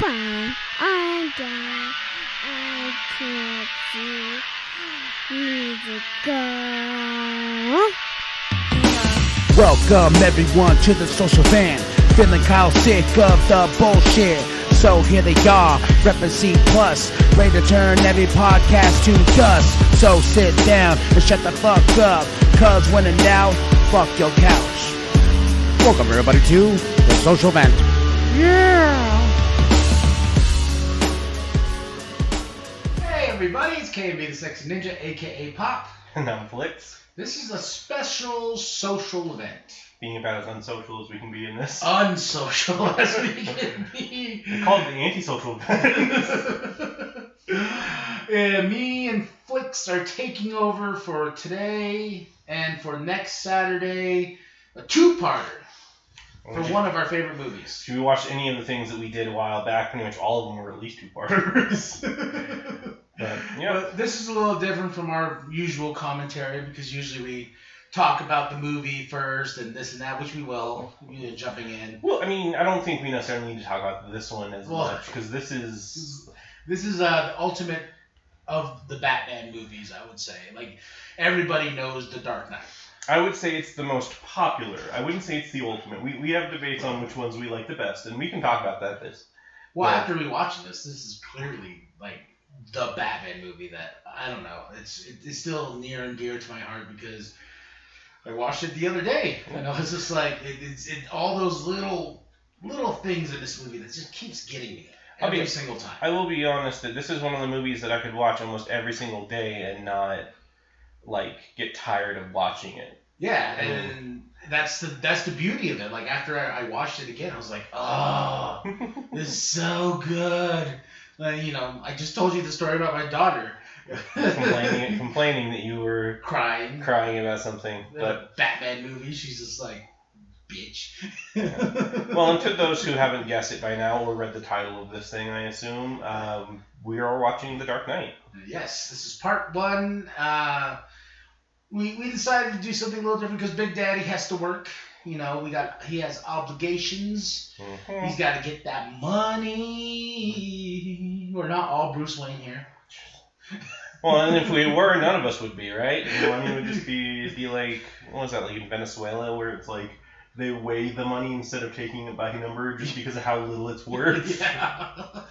Bye. I'm down. I can't see. Music go. Welcome everyone to the social van. Feeling Kyle sick of the bullshit. So here they are, reppin' C+, ready to turn every podcast to dust. So sit down and shut the fuck up, cause when in doubt, fuck your couch. Welcome everybody to the social vent. Yeah! Hey everybody, it's KMB The Sexy Ninja, aka Pop. And I'm Flix. This is a special social event. Being about as unsocial as we can be in this. Unsocial as we can be. We call it the antisocial event. Me and Flix are taking over for today and for next Saturday, a two-parter for one of our favorite movies. Should we watch any of the things that we did a while back? Pretty much all of them were at least two-parters. But, yeah. But this is a little different from our usual commentary because usually we talk about the movie first and this and that, which we will, jumping in. Well, I mean, I don't think we necessarily need to talk about this one as much because this is the ultimate of the Batman movies, I would say. Like, everybody knows The Dark Knight. I would say it's the most popular. I wouldn't say it's the ultimate. We have debates on which ones we like the best, and we can talk about that. After rewatching this is clearly, like, the Batman movie that, I don't know, it's still near and dear to my heart because I watched it the other day, and I was just like, it's all those little things in this movie that just keeps getting me every single time. I will be honest that this is one of the movies that I could watch almost every single day and not, like, get tired of watching it. Yeah, and that's the beauty of it. Like, after I watched it again, I was like, oh, this is so good. I just told you the story about my daughter. complaining that you were crying about something. But Batman movie, she's just like, bitch. Yeah. Well, and to those who haven't guessed it by now or read the title of this thing, I assume, we are watching The Dark Knight. Yes, this is part one. We decided to do something a little different because Big Daddy has to work. He has obligations. Mm-hmm. He's got to get that money. We're not all Bruce Wayne here. Well, and if we were, none of us would be, right? It would just be like, what was that, like in Venezuela, where it's like they weigh the money instead of taking it by number just because of how little it's worth. Yeah.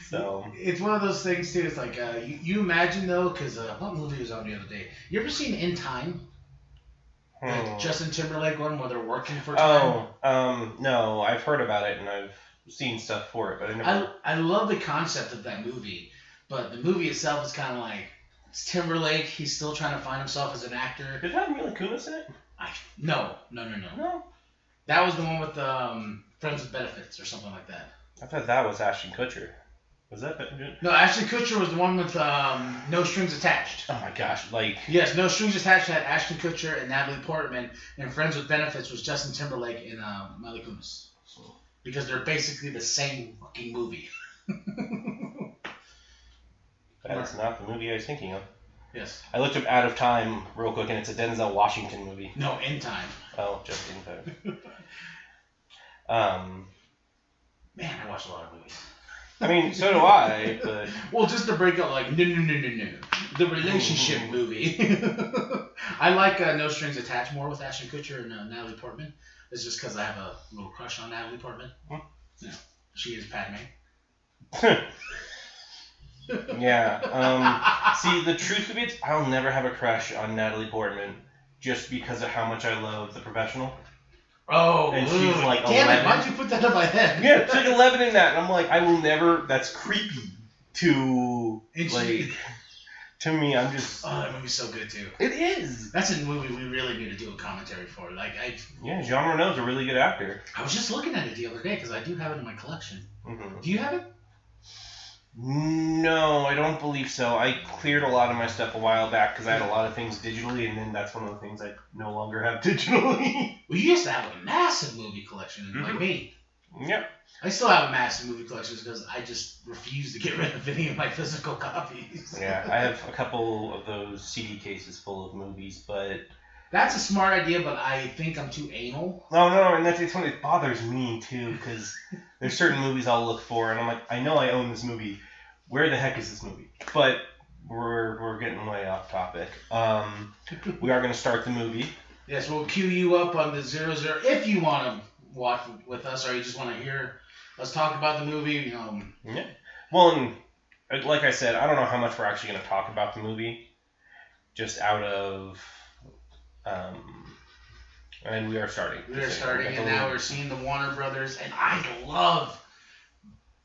So it's one of those things too. It's like you imagine though, because what movie was on the other day? You ever seen In Time? The Justin Timberlake one where they're working for time? No, I've heard about it and I've seen stuff for it, but I never. I love the concept of that movie, but the movie itself is kind of like it's Timberlake. He's still trying to find himself as an actor. Did it have Mila Kunis in it? No. That was the one with Friends with Benefits or something like that. I thought that was Ashton Kutcher. Was that? No, Ashton Kutcher was the one with No Strings Attached. Oh my gosh, Yes, No Strings Attached had Ashton Kutcher and Natalie Portman, and Friends with Benefits was Justin Timberlake and Mila Kunis. Because they're basically the same fucking movie. That is not the movie I was thinking of. Yes. I looked up Out of Time real quick, and it's a Denzel Washington movie. No, In Time. Oh, just In Time. Man, I watch a lot of movies. I mean, so do I, but... Well, just to break up, like, no. The relationship movie. I like No Strings Attached more with Ashton Kutcher and Natalie Portman. It's just because I have a little crush on Natalie Portman. Yeah, she is Padme. Yeah. See, the truth of it, I'll never have a crush on Natalie Portman just because of how much I love The Professional. Oh, and she's like 11. Damn it, why'd you put that in my head? Yeah, she's like 11 in that, and I'm like, I will never, that's creepy to, to me, I'm just... Oh, that movie's so good, too. It is! That's a movie we really need to do a commentary for. Yeah, Jean Reno's a really good actor. I was just looking at it the other day, because I do have it in my collection. Mm-hmm. Do you have it? No, I don't believe so. I cleared a lot of my stuff a while back because I had a lot of things digitally, and then that's one of the things I no longer have digitally. Well, you used to have a massive movie collection, like me. Yep. I still have a massive movie collection because I just refuse to get rid of any of my physical copies. Yeah, I have a couple of those CD cases full of movies, but That's a smart idea, but I think I'm too anal. No, and it's when it bothers me too, because there's certain movies I'll look for, and I'm like, I know I own this movie. Where the heck is this movie? But we're getting way off topic. We are going to start the movie. Yes, we'll cue you up on the 00 if you want to watch with us, or you just want to hear us talk about the movie. Yeah. Well, and like I said, I don't know how much we're actually going to talk about the movie, just out of. And we are starting. And now we're seeing the Warner Brothers, and I love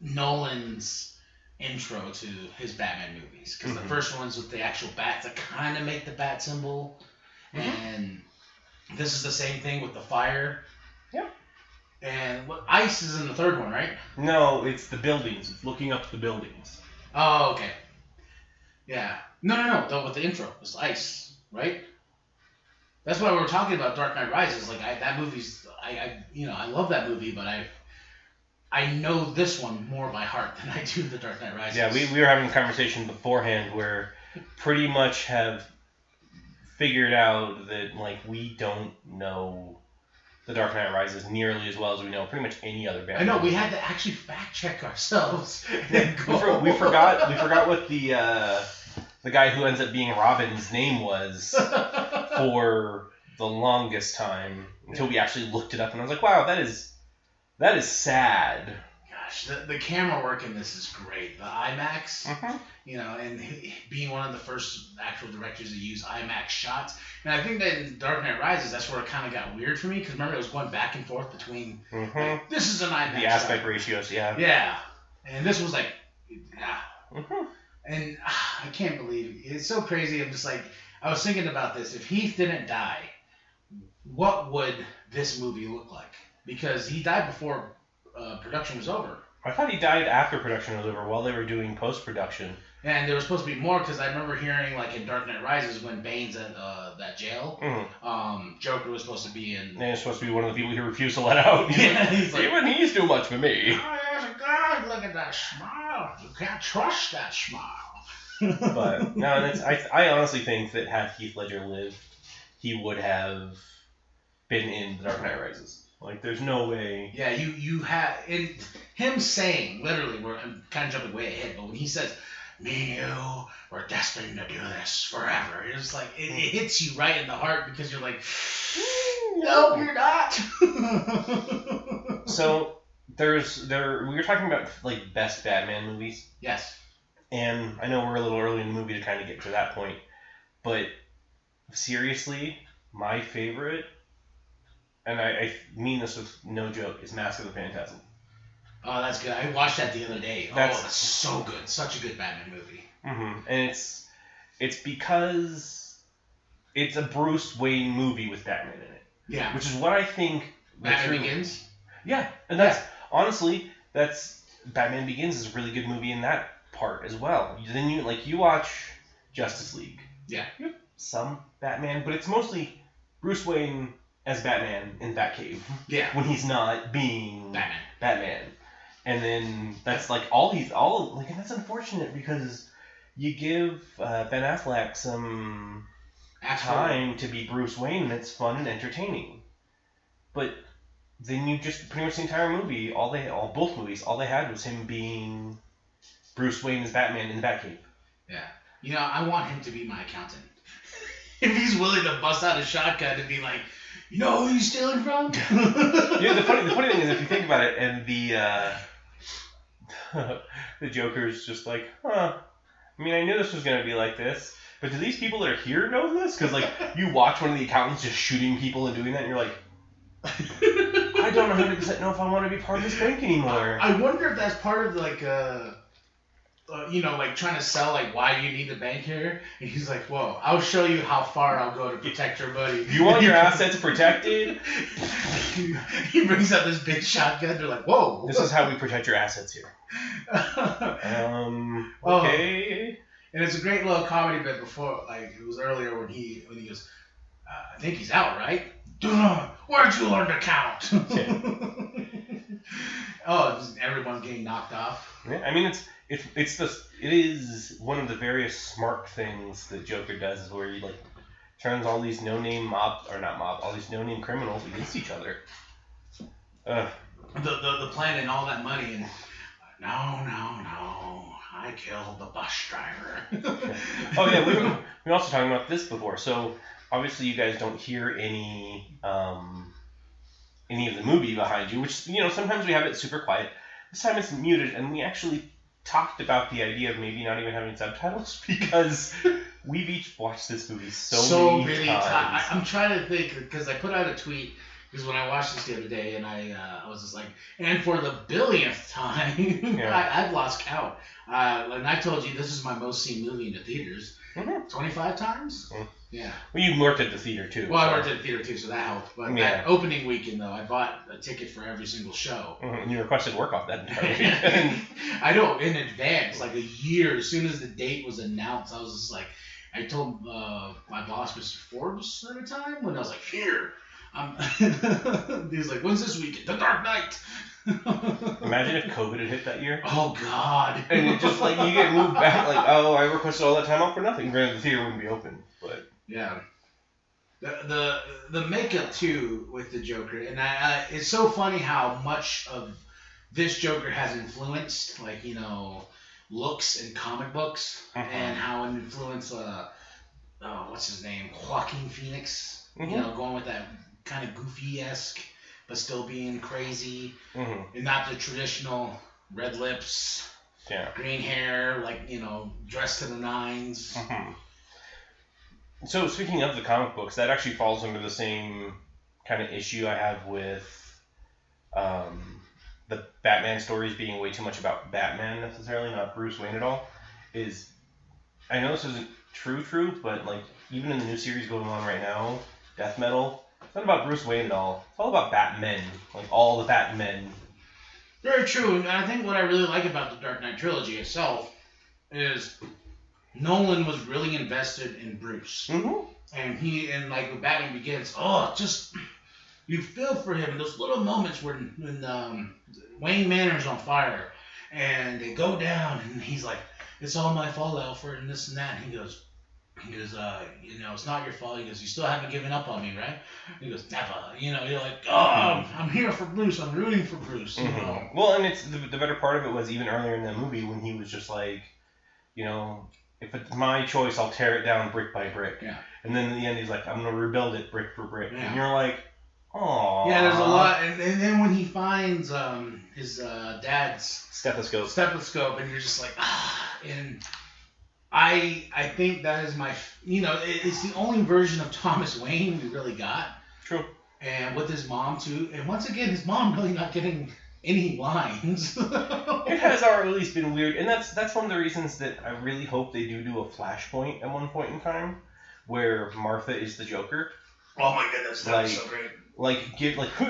Nolan's intro to his Batman movies, because the first one's with the actual bats that kind of make the bat symbol, and this is the same thing with the fire. Yep. And ice is in the third one, right? No, it's the buildings. It's looking up the buildings. Oh, okay. Yeah. No. With the intro, it's ice, right? That's why we were talking about Dark Knight Rises. Like that movie's, I love that movie, but I know this one more by heart than I do the Dark Knight Rises. Yeah, we were having a conversation beforehand where pretty much have figured out that like we don't know the Dark Knight Rises nearly as well as we know pretty much any other Batman. I know, we movie. had to actually fact check ourselves. We forgot what the guy who ends up being Robin's name was for the longest time until we actually looked it up, and I was like, wow, that is sad. Gosh, the camera work in this is great. The IMAX, and being one of the first actual directors to use IMAX shots. And I think that in Dark Knight Rises, that's where it kind of got weird for me, because remember, it was going back and forth between, like, this is an IMAX the aspect shot. ratios, yeah. Yeah. And this was like, And I can't believe it. It's so crazy. I'm just like, I was thinking about this. If Heath didn't die, what would this movie look like? Because he died before production was over. I thought he died after production was over, while they were doing post-production. And there was supposed to be more, because I remember hearing, like, in Dark Knight Rises, when Bane's at that jail, Joker was supposed to be in... And he's supposed to be one of the people he refused to let out. He's like, even he's too much for me. Oh, God, look at that smile. You can't trust that smile. But, no, and I honestly think that had Heath Ledger lived, he would have been in The Dark Knight Rises. Like, there's no way... Yeah, you have... In him saying, literally, I'm kind of jumping way ahead, but when he says... Me and you, we're destined to do this forever. It's like, it hits you right in the heart, because you're like, no, you're not. So, we were talking about, like, best Batman movies. Yes. And I know we're a little early in the movie to kind of get to that point, but seriously, my favorite, and I mean this with no joke, is Mask of the Phantasm. Oh, that's good. I watched that the other day. That's so good. Such a good Batman movie. And it's because it's a Bruce Wayne movie with Batman in it. Yeah. Which is what I think... Batman Begins? Yeah. And that's... Honestly, Batman Begins is a really good movie in that part as well. Then you watch Justice League. Yeah. You have some Batman, but it's mostly Bruce Wayne as Batman in Batcave. Yeah. When he's not being... Batman. And then that's like and that's unfortunate, because you give Ben Affleck some time to be Bruce Wayne, and it's fun and entertaining. But then you just pretty much the entire movie, both movies, all they had was him being Bruce Wayne as Batman in the Batcave. Yeah. I want him to be my accountant. If he's willing to bust out a shotgun and be like, you know who you're stealing from? The funny thing is, if you think about it, and the Joker's just like, I mean, I knew this was going to be like this, but do these people that are here know this? Because, like, you watch one of the accountants just shooting people and doing that, and you're like, I don't 100% know if I want to be part of this bank anymore. I wonder if that's part of, like, like, trying to sell, like, why do you need the bank here? And he's like, whoa, I'll show you how far I'll go to protect your buddy. You want your assets protected? He brings out this big shotgun. They're like, whoa. This is how we protect your assets here. Okay. And it's a great little comedy bit before, like, it was earlier when he goes, I think he's out, right? Where'd you learn to count? Just everyone getting knocked off. Yeah, I mean, it is one of the various smart things that Joker does, is where turns all these no-name all these no-name criminals against each other. The plan and all that money and no, I killed the bus driver. Oh yeah, we were also talking about this before. So obviously you guys don't hear any of the movie behind you, which sometimes we have it super quiet. This time it's muted, and we actually talked about the idea of maybe not even having subtitles because we've each watched this movie so many times. I'm trying to think because I put out a tweet. Because when I watched this the other day, and I was just like, and for the billionth time, I've lost count. And I told you this is my most seen movie in the theaters. 25 times? Yeah. Well, you worked at the theater too. Well, I worked at the theater too, so that helped. But that opening weekend, though, I bought a ticket for every single show. And you requested work off that entire weekend. I know, in advance, like a year. As soon as the date was announced, I was just like, I told my boss, Mr. Forbes, at the time, when I was like, here. He was like, when's this weekend? The Dark Knight. Imagine if COVID had hit that year. Oh God. And it just like you get moved back like, oh, I requested all that time off for nothing. Granted, the theater wouldn't be open, but yeah. The makeup too with the Joker, and it's so funny how much of this Joker has influenced looks in comic books, and how it influenced what's his name, Joaquin Phoenix. Going with that kind of goofy-esque, but still being crazy, and not the traditional red lips, green hair, dressed to the nines. So speaking of the comic books, that actually falls under the same kind of issue I have with the Batman stories being way too much about Batman necessarily, not Bruce Wayne at all. I know this isn't true, but even in the new series going on right now, Death Metal, it's not about Bruce Wayne at all. It's all about Batmen, all the Batmen. Very true, and I think what I really like about the Dark Knight trilogy itself is Nolan was really invested in Bruce, and when Batman Begins, you feel for him in those little moments when Wayne Manor's on fire, and they go down, and he's like, "It's all my fault, Alfred," and this and that, and he goes, it's not your fault. He goes, you still haven't given up on me, right? He goes, never. You're like, I'm here for Bruce. I'm rooting for Bruce. Well, and it's the better part of it was even earlier in the movie when he was just like, if it's my choice, I'll tear it down brick by brick. Yeah. And then in the end, he's like, I'm gonna rebuild it brick for brick. Yeah. And you're like, oh. Yeah, there's a lot. And then when he finds his dad's stethoscope, and you're just like, and I think that is my, it's the only version of Thomas Wayne we really got. True. And with his mom, too. And once again, his mom really not getting any lines. It has always been weird. And that's one of the reasons that I really hope they do a Flashpoint at one point in time where Martha is the Joker. Oh, my goodness. That's so great.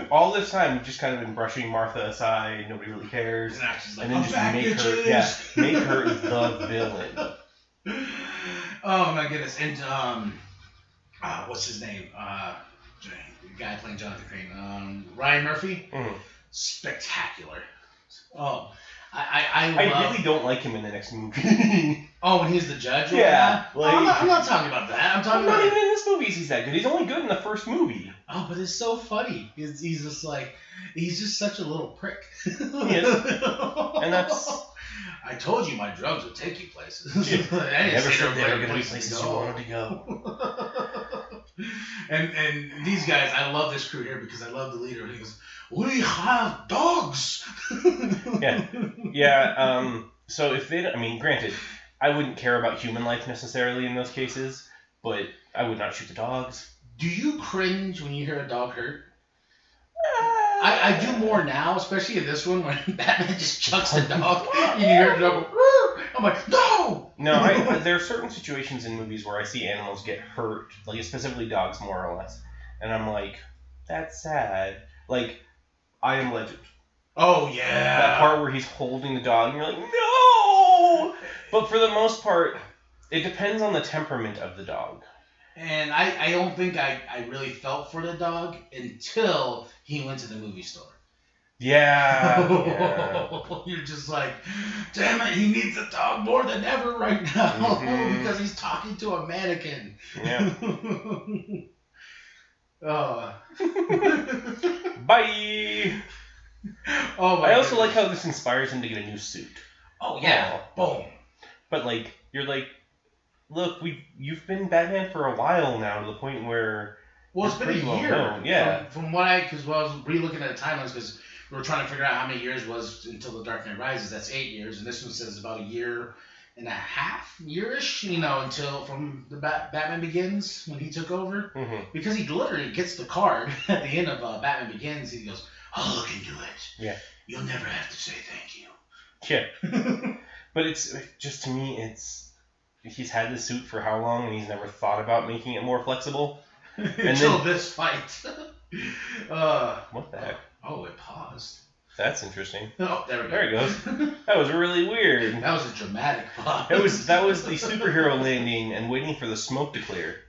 All this time we've just kind of been brushing Martha aside. Nobody really cares. And then just make her the villain. Oh my goodness! And what's his name? The guy playing Jonathan Crane. Ryan Murphy. Spectacular. Oh, I really don't like him in the next movie. Oh, when he's the judge? Yeah. I'm not talking about that. I'm talking about. Not even in this movie is he that good. He's only good in the first movie. Oh, but it's so funny. He's just such a little prick. He is. And that's. I told you my drugs would take you places. I never said they were going to be places you wanted to go. And these guys, I love this crew here because I love the leader. He goes, "We have dogs." Yeah. So if they, granted, I wouldn't care about human life necessarily in those cases, but I would not shoot the dogs. Do you cringe when you hear a dog hurt? I do more now, especially in this one when Batman just chucks the dog and you hear the dog go, I'm like, no! No, there are certain situations in movies where I see animals get hurt, specifically dogs more or less, and I'm like, that's sad. I Am Legend. Oh, yeah. That part where he's holding the dog and you're like, no! But for the most part, it depends on the temperament of the dog. And I don't think I really felt for the dog until he went to the movie store. Yeah. You're just like, damn it, he needs to talk more than ever right now because he's talking to a mannequin. Yeah. Oh. Bye. Oh my I also goodness. like how this inspires him to get a new suit. Oh yeah. Boom. But like, you're like, look, you've been Batman for a while now, to the point where. Well, it's been a year. Known. Yeah. From what I was re-looking at the timelines, because we were trying to figure out how many years it was until The Dark Knight Rises. That's 8 years, and this one says about a year and a half, yearish, until from the Batman Begins when he took over. Mm-hmm. Because he literally gets the card at the end of Batman Begins. He goes, "I'll look into it. Yeah. You'll never have to say thank you." Yeah. But it's just, to me, he's had the suit for how long, and he's never thought about making it more flexible. Until this fight. What the heck? Oh, it paused. That's interesting. Oh, there we go. There it goes. That was really weird. That was a dramatic pause. That was the superhero landing and waiting for the smoke to clear.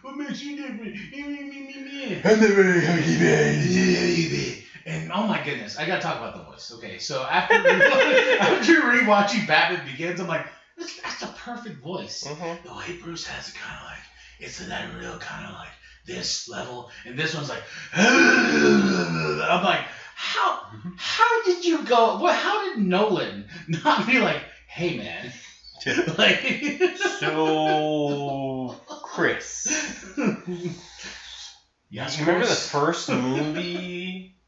What makes you different? I'm the very huggy And oh my goodness, I gotta talk about the voice. Okay, so after rewatching Batman Begins, I'm like, that's a perfect voice. Mm-hmm. The way Bruce has it, kind of like, it's that real kind of like this level, and this one's like, I'm like, how did you go? Well, how did Nolan not be like, hey man, like, so Chris, yes, you remember the Chris? first movie?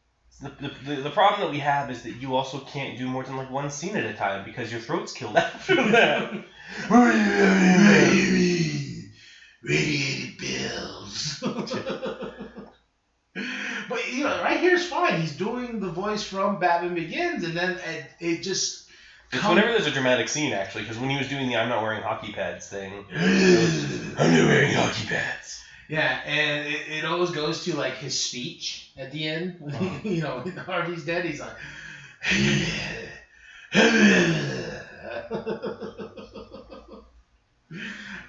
The problem that we have is that you also can't do more than like one scene at a time because your throat's killed after that. Radiated bills. But right here's fine. He's doing the voice from Batman Begins, and then it just. It's whenever there's a dramatic scene, actually, because when he was doing the "I'm not wearing hockey pads" thing, I'm not wearing hockey pads. Yeah, and it always goes to like his speech at the end. When Harvey's dead, he's like.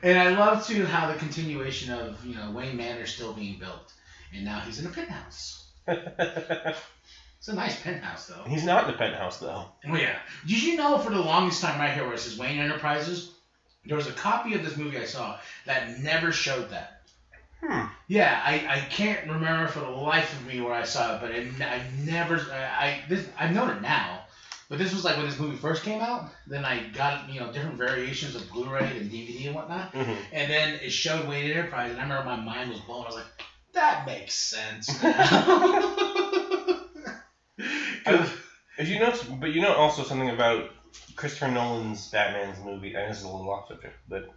And I love too how the continuation of Wayne Manor's still being built, and now he's in a penthouse. It's a nice penthouse though. He's not in the penthouse though. Oh yeah. Did you know for the longest time right here where it says Wayne Enterprises, there was a copy of this movie I saw that never showed that. Yeah, I can't remember for the life of me where I saw it, but I've known it now. But this was like when this movie first came out. Then I got different variations of Blu-ray and DVD and whatnot. Mm-hmm. And then it showed Wayne Enterprise, and I remember my mind was blown. I was like, that makes sense. If you know also something about Christopher Nolan's Batman's movie. And this is a little off subject, but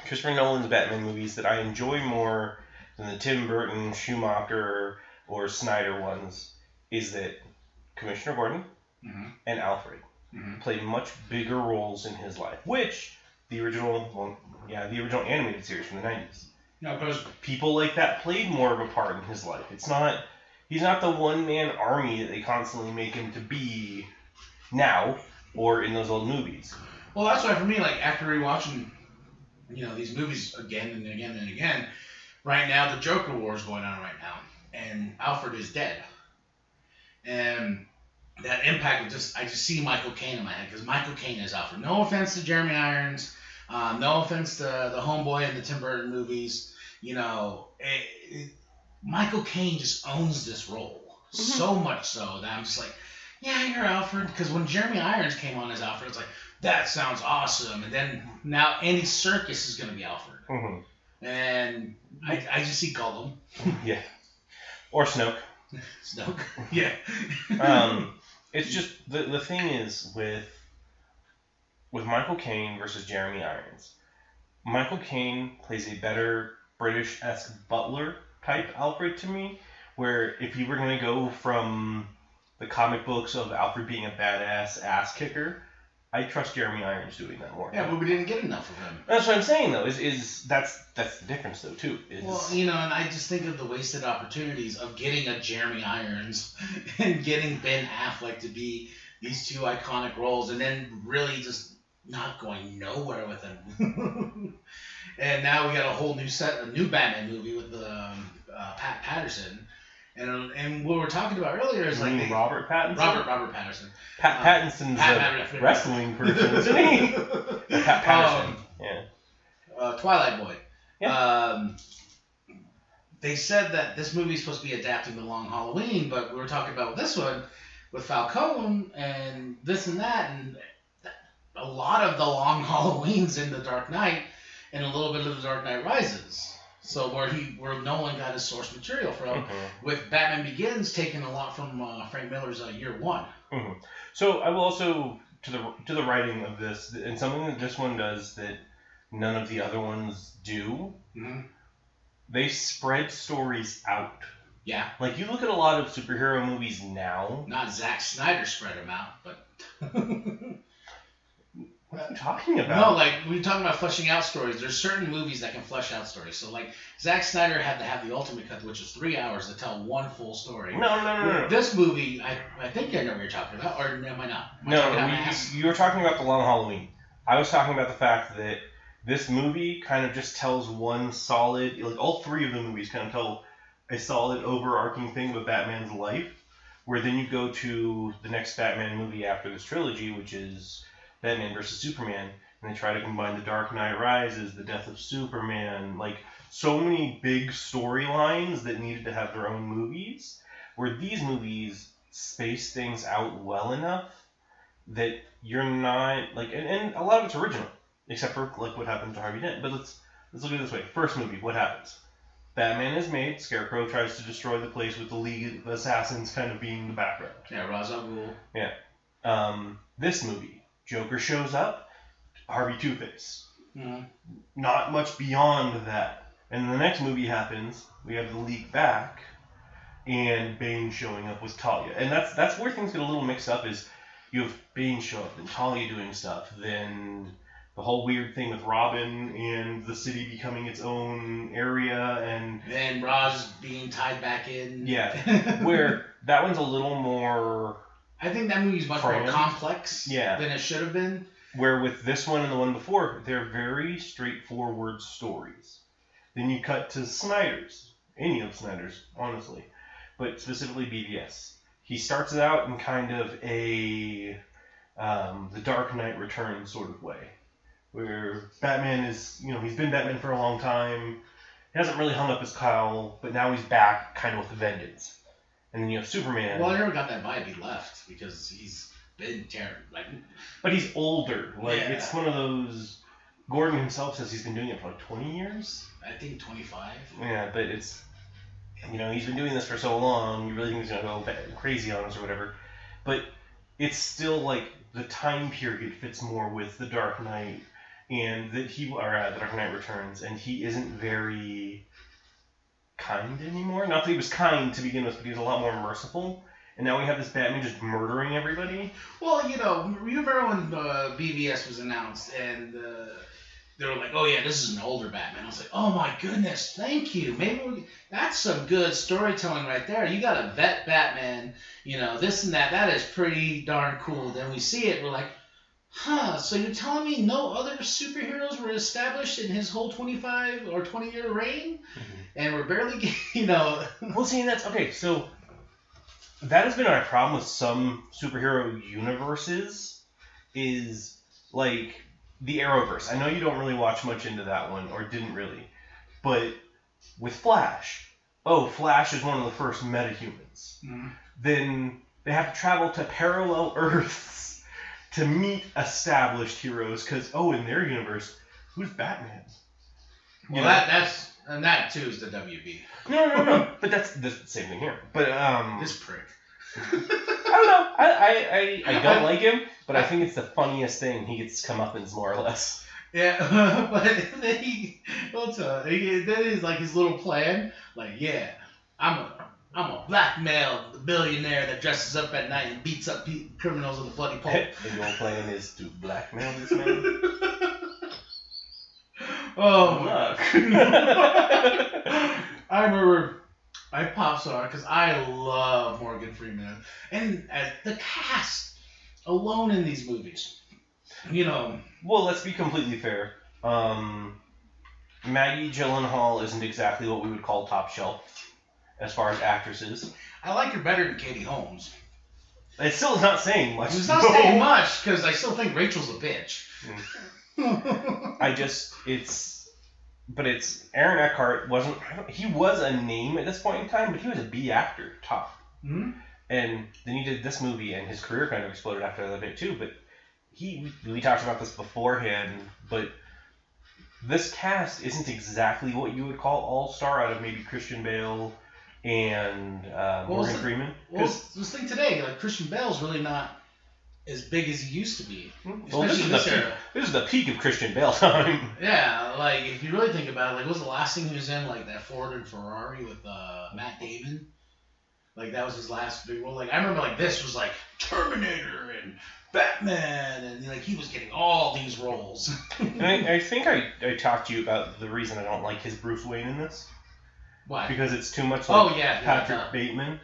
Christopher Nolan's Batman movies that I enjoy more than the Tim Burton, Schumacher, or Snyder ones is that Commissioner Gordon and Alfred play much bigger roles in his life, which the original animated series from the 90s. No, because people like that played more of a part in his life. He's not the one-man army that they constantly make him to be now or in those old movies. Well, that's why for me, like after rewatching, these movies again and again and again, right now the Joker War is going on right now, and Alfred is dead, and that impact I just see Michael Caine in my head because Michael Caine is Alfred. No offense to Jeremy Irons, no offense to the Homeboy in the Tim Burton movies. Michael Caine just owns this role so much so that I'm just like, yeah, you're Alfred. Because when Jeremy Irons came on as Alfred, it's like, that sounds awesome. And then now Andy Serkis is going to be Alfred. Mm-hmm. And I just see Gollum. Yeah. Or Snoke. Snoke. Yeah. It's just, the thing is with Michael Caine versus Jeremy Irons, Michael Caine plays a better British-esque butler type Alfred to me, where if you were going to go from the comic books of Alfred being a badass ass kicker, I trust Jeremy Irons doing that more. Yeah, but we didn't get enough of him. That's what I'm saying though. That's the difference though too. And I just think of the wasted opportunities of getting a Jeremy Irons and getting Ben Affleck to be these two iconic roles, and then really just not going nowhere with him. And now we got a whole new Batman movie with Pat Patterson, And what we're talking about earlier is You mean Robert Pattinson? Robert Pattinson. Pattinson's a wrestling person, isn't he? Pat Patterson. Twilight Boy. Yeah. They said that this movie is supposed to be adapting The Long Halloween, but we were talking about this one with Falcone and this and that, and a lot of The Long Halloween's in The Dark Knight and a little bit of The Dark Knight Rises. So where Nolan got his source material from, with Batman Begins taking a lot from Frank Miller's Year One. Mm-hmm. So I will also to the writing of this, and something that this one does that none of the other ones do. Mm-hmm. They spread stories out. Yeah. Like, you look at a lot of superhero movies now. Not Zack Snyder spread them out, but... What are you talking about? No, like, we're talking about fleshing out stories. There's certain movies that can flesh out stories. So, like, Zack Snyder had to have the ultimate cut, which is 3 hours to tell one full story. No. This movie, I think I know what you're talking about, or am I not? You were talking about The Long Halloween. I was talking about the fact that this movie kind of just tells one solid, like all three of the movies kind of tell a solid overarching thing about Batman's life, where then you go to the next Batman movie after this trilogy, which is Batman vs. Superman, and they try to combine The Dark Knight Rises, the death of Superman, like so many big storylines that needed to have their own movies, where these movies space things out well enough that you're not, like, and a lot of it's original. Except for like what happened to Harvey Dent. But let's look at it this way. First movie, what happens? Batman is made. Scarecrow tries to destroy the place with the League of Assassins kind of being the background. Yeah, Ra's al Ghul. Yeah. This movie, Joker shows up. Harvey Two-Face. Mm-hmm. Not much beyond that. And the next movie happens. We have the League back, and Bane showing up with Talia. And that's where things get a little mixed up. Is you have Bane show up and Talia doing stuff, then the whole weird thing with Robin and the city becoming its own area, and Ra's being tied back in. Yeah, where that one's a little more... I think that movie's much more complex than it should have been. Where with this one and the one before, they're very straightforward stories. Then you cut to Snyder's. Any of Snyder's, honestly. But specifically BVS. He starts it out in kind of a The Dark Knight Returns sort of way. Where Batman is, he's been Batman for a long time. He hasn't really hung up his cowl, but now he's back kind of with a vengeance. And then you have Superman. Well, I never got that vibe he left, because he's been terrible. But he's older. It's one of those... Gordon himself says he's been doing it for 20 years? I think 25. Yeah, but it's... he's been doing this for so long, you really think he's going to go crazy on us or whatever. But it's still the time period fits more with The Dark Knight, and that The Dark Knight Returns, and he isn't very kind anymore. Not that he was kind to begin with, but he was a lot more merciful. And now we have this Batman just murdering everybody. Well, you remember when BVS was announced, and they were like, "Oh yeah, this is an older Batman." I was like, "Oh my goodness, thank you. Maybe that's some good storytelling right there. You got a vet Batman, this and that. That is pretty darn cool." Then we see it, we're like, "Huh? So you're telling me no other superheroes were established in his whole 25 or 20-year reign, and we're barely, Well, see, that's okay. So that has been our problem with some superhero universes, is like the Arrowverse. I know you don't really watch much into that one, or didn't really, but with Flash, Flash is one of the first metahumans. Mm-hmm. Then they have to travel to parallel Earths to meet established heroes, because in their universe, who's Batman? Well, that too is the WB. No. But that's the same thing here. But this prick. I don't know. I don't like him, but I think it's the funniest thing. He gets comeuppance more or less. Yeah, but then then he's like his little plan. I'm a blackmail billionaire that dresses up at night and beats up criminals with a bloody pole. And your plan is to blackmail this man? Oh, look. I remember I pop star because I love Morgan Freeman. And the cast alone in these movies, Well, let's be completely fair. Maggie Gyllenhaal isn't exactly what we would call top shelf. as far as actresses. I like her better than Katie Holmes. It still is not saying much. It's not saying much, because I still think Rachel's a bitch. But Aaron Eckhart he was a name at this point in time, but he was a B actor, top. Mm-hmm. And then he did this movie, and his career kind of exploded after that bit too. But we talked about this beforehand, but this cast isn't exactly what you would call all-star out of maybe Christian Bale and Morgan Freeman. Well, this thing today, like Christian Bale's really not as big as he used to be. Well, this is the peak of Christian Bale time. Yeah, like if you really think about it, like what was the last thing he was in? Like that Ford and Ferrari with Matt Damon. Like that was his last big role. Like I remember, like this was like Terminator and Batman, and like he was getting all these roles. And I think I talked to you about the reason I don't like his Bruce Wayne in this. Why? Because it's too much like Patrick yeah. Bateman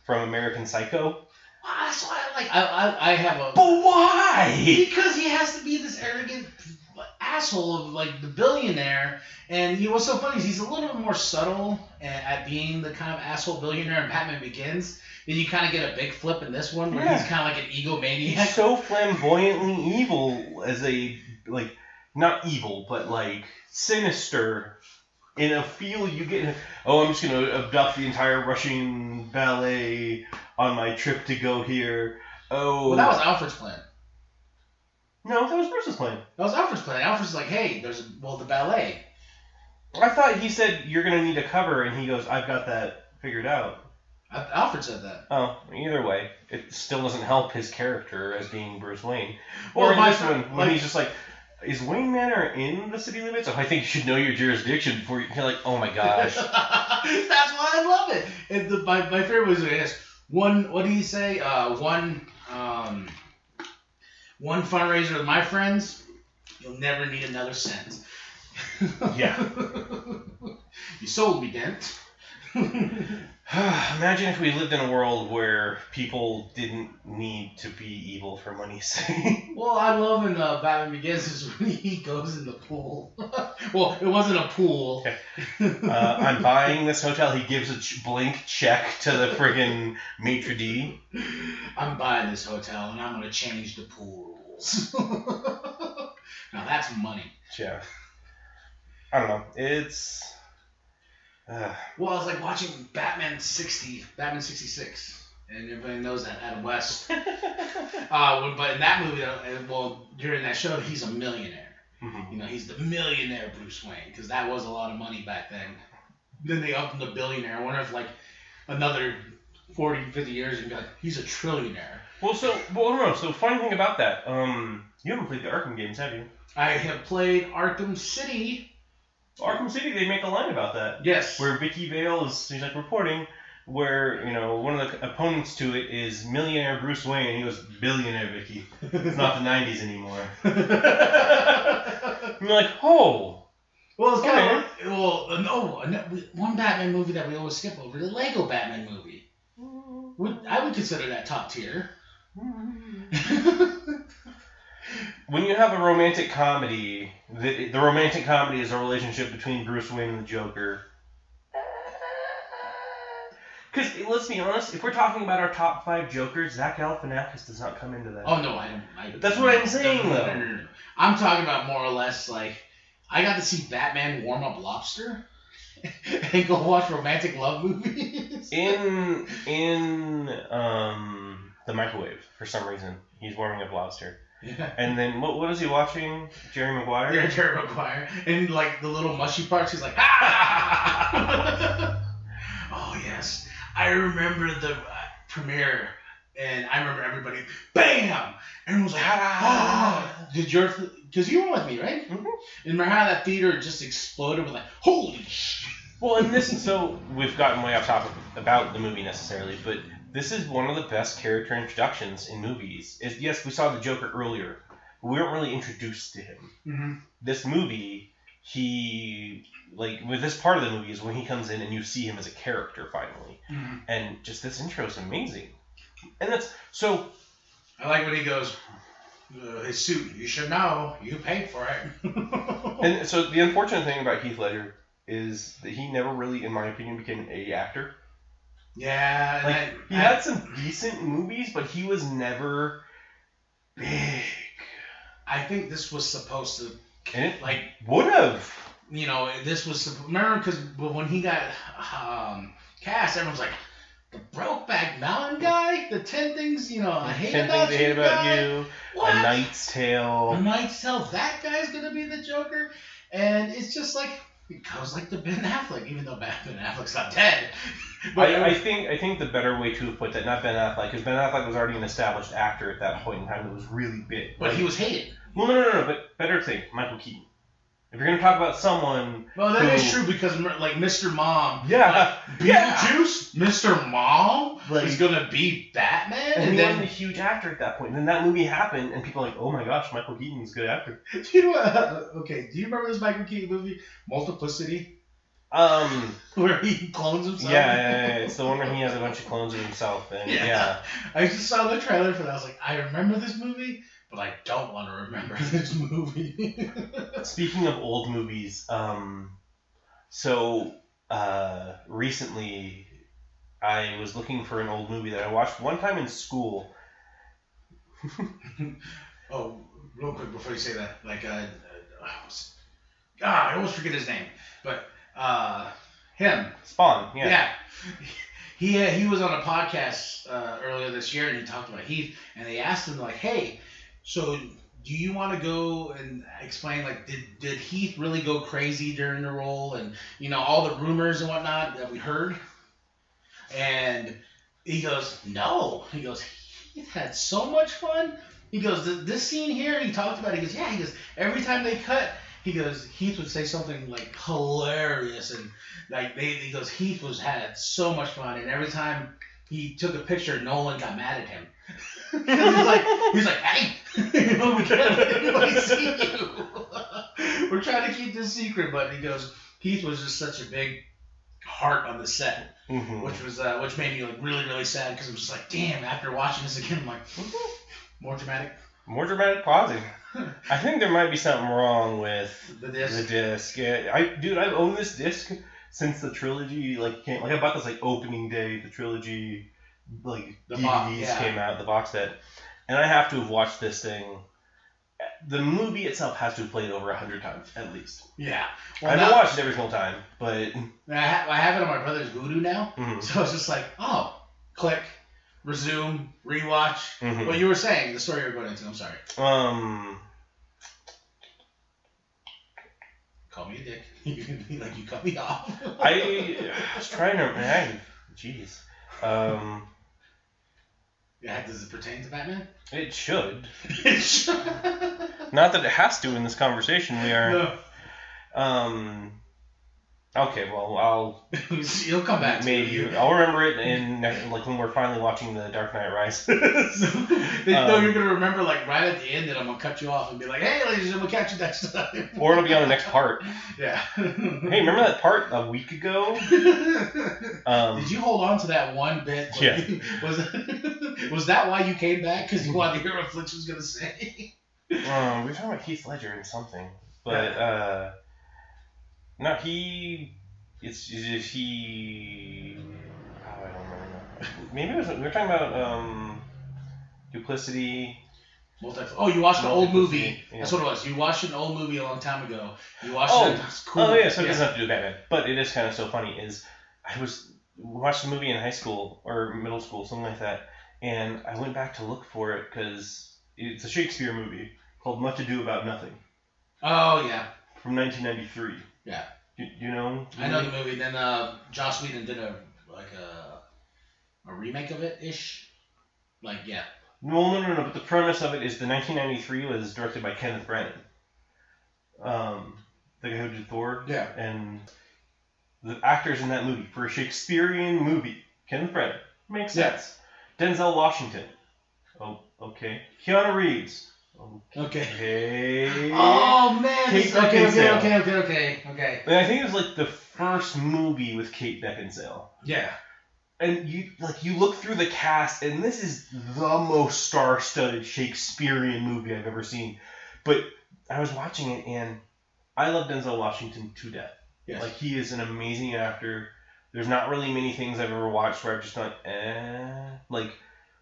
from American Psycho. That's why I have a. But why? Because he has to be this arrogant asshole of like the billionaire, and what's so funny is he's a little bit more subtle at being the kind of asshole billionaire in Batman Begins. Then you kind of get a big flip in this one where he's kind of like an egomaniac. He's so flamboyantly evil as not evil, but like sinister in a feel you get. Oh, I'm just gonna abduct the entire Russian ballet on my trip to go here. Oh, well, that was Alfred's plan. No, that was Bruce's plan. That was Alfred's plan. Alfred's like, hey, there's the ballet. I thought he said you're gonna need a cover, and he goes, I've got that figured out. Alfred said that. Oh, either way, it still doesn't help his character as being Bruce Wayne. Or in this one, when he's just like, is Wayne Manor in the city limits? Oh, I think you should know your jurisdiction before you're like, oh my gosh. That's why I love it. And my favorite was this. One, what did he say? One fundraiser with my friends, you'll never need another cent. Yeah. You sold me, Dent. Imagine if we lived in a world where people didn't need to be evil for money's sake. Well, I love in Batman Begins is when he goes in the pool. Well, it wasn't a pool. Okay. I'm buying this hotel. He gives a blank check to the friggin' maitre d'. I'm buying this hotel, and I'm going to change the pool rules. Now, that's money. Yeah. I don't know. It's... Well, I was like watching Batman 66, and everybody knows that Adam West. But in that movie, during that show, he's a millionaire. Mm-hmm. He's the millionaire Bruce Wayne, because that was a lot of money back then. Then they upped him to billionaire. I wonder if like another 40, 50 years, and be like, he's a trillionaire. So funny thing about that, you haven't played the Arkham games, have you? I have played Arkham City. Arkham City, they make a line about that. Yes. Where Vicky Vale he's like reporting, where, one of the opponents to it is millionaire Bruce Wayne, and he goes, billionaire Vicky. It's not the 90s anymore. And you're like, oh. Well, it's kind of, one Batman movie that we always skip over, the Lego Batman movie. I would consider that top tier. When you have a romantic comedy, the romantic comedy is a relationship between Bruce Wayne and the Joker. Because, let's be honest, if we're talking about our top 5 Jokers, Zach Galifianakis does not come into that. Oh, no, That's what I'm saying, though. No. I'm talking about more or less, like, I got to see Batman warm up Lobster and go watch romantic love movies. In the microwave, for some reason, he's warming up Lobster. Yeah. And then, what is he watching? Jerry Maguire? Yeah, Jerry Maguire. And, like, the little mushy parts, he's like, ah! Oh, yes. I remember the premiere, and I remember everybody, bam! Everyone was like, ah! Because you were with me, right? Mm-hmm. And remember how that theater just exploded with like, holy shit! Well, and so we've gotten way off topic about the movie necessarily, but this is one of the best character introductions in movies. Yes, we saw the Joker earlier, but we weren't really introduced to him. Mm-hmm. This movie, with this part of the movie is when he comes in and you see him as a character finally. Mm-hmm. And just this intro is amazing. And that's, so... I like when he goes, his suit, you should know, you paid for it. And so the unfortunate thing about Heath Ledger is that he never really, in my opinion, became an A actor. Yeah. Like, he had some decent movies, but he was never big. I think this was supposed to, And it like, would have. you know, this was, remember, because when he got cast, everyone's like, the Brokeback Mountain guy? The 10 things, you know, I hate 10 about Things I you Hate About guy? You. What? A Knight's Tale. A Knight's Tale, that guy's going to be the Joker? And it's just like, it goes like the Ben Affleck, even though Ben Affleck's not dead. But I think the better way to have put that, not Ben Affleck, because Ben Affleck was already an established actor at that point in time that was really big. But he was hated. Well, no, but better thing, Michael Keaton. If you're going to talk about someone... Well, that is true, because, like, Mr. Mom... Yeah. Like, Beetlejuice? Mr. Mom? Like, is going to be Batman? And he then... wasn't a huge actor at that point. And then that movie happened, and people are like, oh my gosh, Michael Keaton's a good actor. Do you know what, okay, do you remember this Michael Keaton movie, Multiplicity? Where he clones himself? Yeah, it's the one where he has a bunch of clones of himself. And yeah. I just saw the trailer for that. I was like, I remember this movie, but I don't want to remember this movie. Speaking of old movies, recently I was looking for an old movie that I watched one time in school. Oh, real quick before you say that, like, I always forget his name, but him. Spawn, yeah. Yeah. He was on a podcast earlier this year, and he talked about Heath, and they asked him, like, hey, so do you want to go and explain, like, did Heath really go crazy during the role, and, you know, all the rumors and whatnot that we heard? And he goes, no. He goes, Heath had so much fun. He goes, this scene here, he talked about it. He goes, yeah. He goes, every time they cut, he goes, Heath would say something, like, hilarious, and, like, he goes, Heath had so much fun, and every time he took a picture, Nolan got mad at him. he's like, hey, you know, we can't let anybody see you. We're trying to keep this secret, but he goes, Heath was just such a big heart on the set, which made me, like, really, really sad, because I'm just like, damn, after watching this again, I'm like, more dramatic. More dramatic pausing. I think there might be something wrong with the disc. The disc. Yeah, I've owned this disc since the trilogy came. Like, I bought this like opening day. The trilogy the DVDs came out, the box set, and I have to have watched this thing. The movie itself has to have played over 100 times at least. Yeah, well, I haven't watched it every single time, but I have it on my brother's Voodoo now, so it's just like, oh, click. Resume, rewatch. What you were saying, the story you were going into. I'm sorry. Call me a dick. You can be like, you cut me off. I was trying to. Jeez. Yeah, does it pertain to Batman? It should. It should. Not that it has to in this conversation. We are. No. Okay, well, you'll come back. Maybe I'll remember it in like when we're finally watching The Dark Knight Rises. You're gonna remember like right at the end that I'm gonna cut you off and be like, "Hey, ladies and gentlemen, we'll catch you next time." Or it'll be on the next part. Yeah. Hey, remember that part a week ago? Did you hold on to that one bit? Yeah. Was that why you came back? Because you wanted to hear what Flix was gonna say? We were talking about Heath Ledger and something, but no, he. It's he. Oh, I don't remember. Maybe we were talking about Duplicity. Oh, you watched an old movie. Yeah. That's what it was. You watched an old movie a long time ago. You watched it. It was cool. Oh yeah, so it doesn't have to do with Batman. But it is kind of so funny. I watched a movie in high school or middle school, something like that, and I went back to look for it because it's a Shakespeare movie called Much Ado About Nothing. Oh yeah. From 1993. Yeah. You know? I know the movie. Then Joss Whedon did a remake of it ish. Like yeah. No. But the premise of it is the 1993 was directed by Kenneth Branagh. The guy who did Thor. Yeah. And the actors in that movie for a Shakespearean movie, Kenneth Branagh makes sense. Denzel Washington. Oh, okay. Keanu Reeves. Okay. Oh man. Kate Okay. And I think it was like the first movie with Kate Beckinsale. Yeah. And you look through the cast, and this is the most star-studded Shakespearean movie I've ever seen. But I was watching it, and I love Denzel Washington to death. Yes. Like, he is an amazing actor. There's not really many things I've ever watched where I've just gone, eh. Like,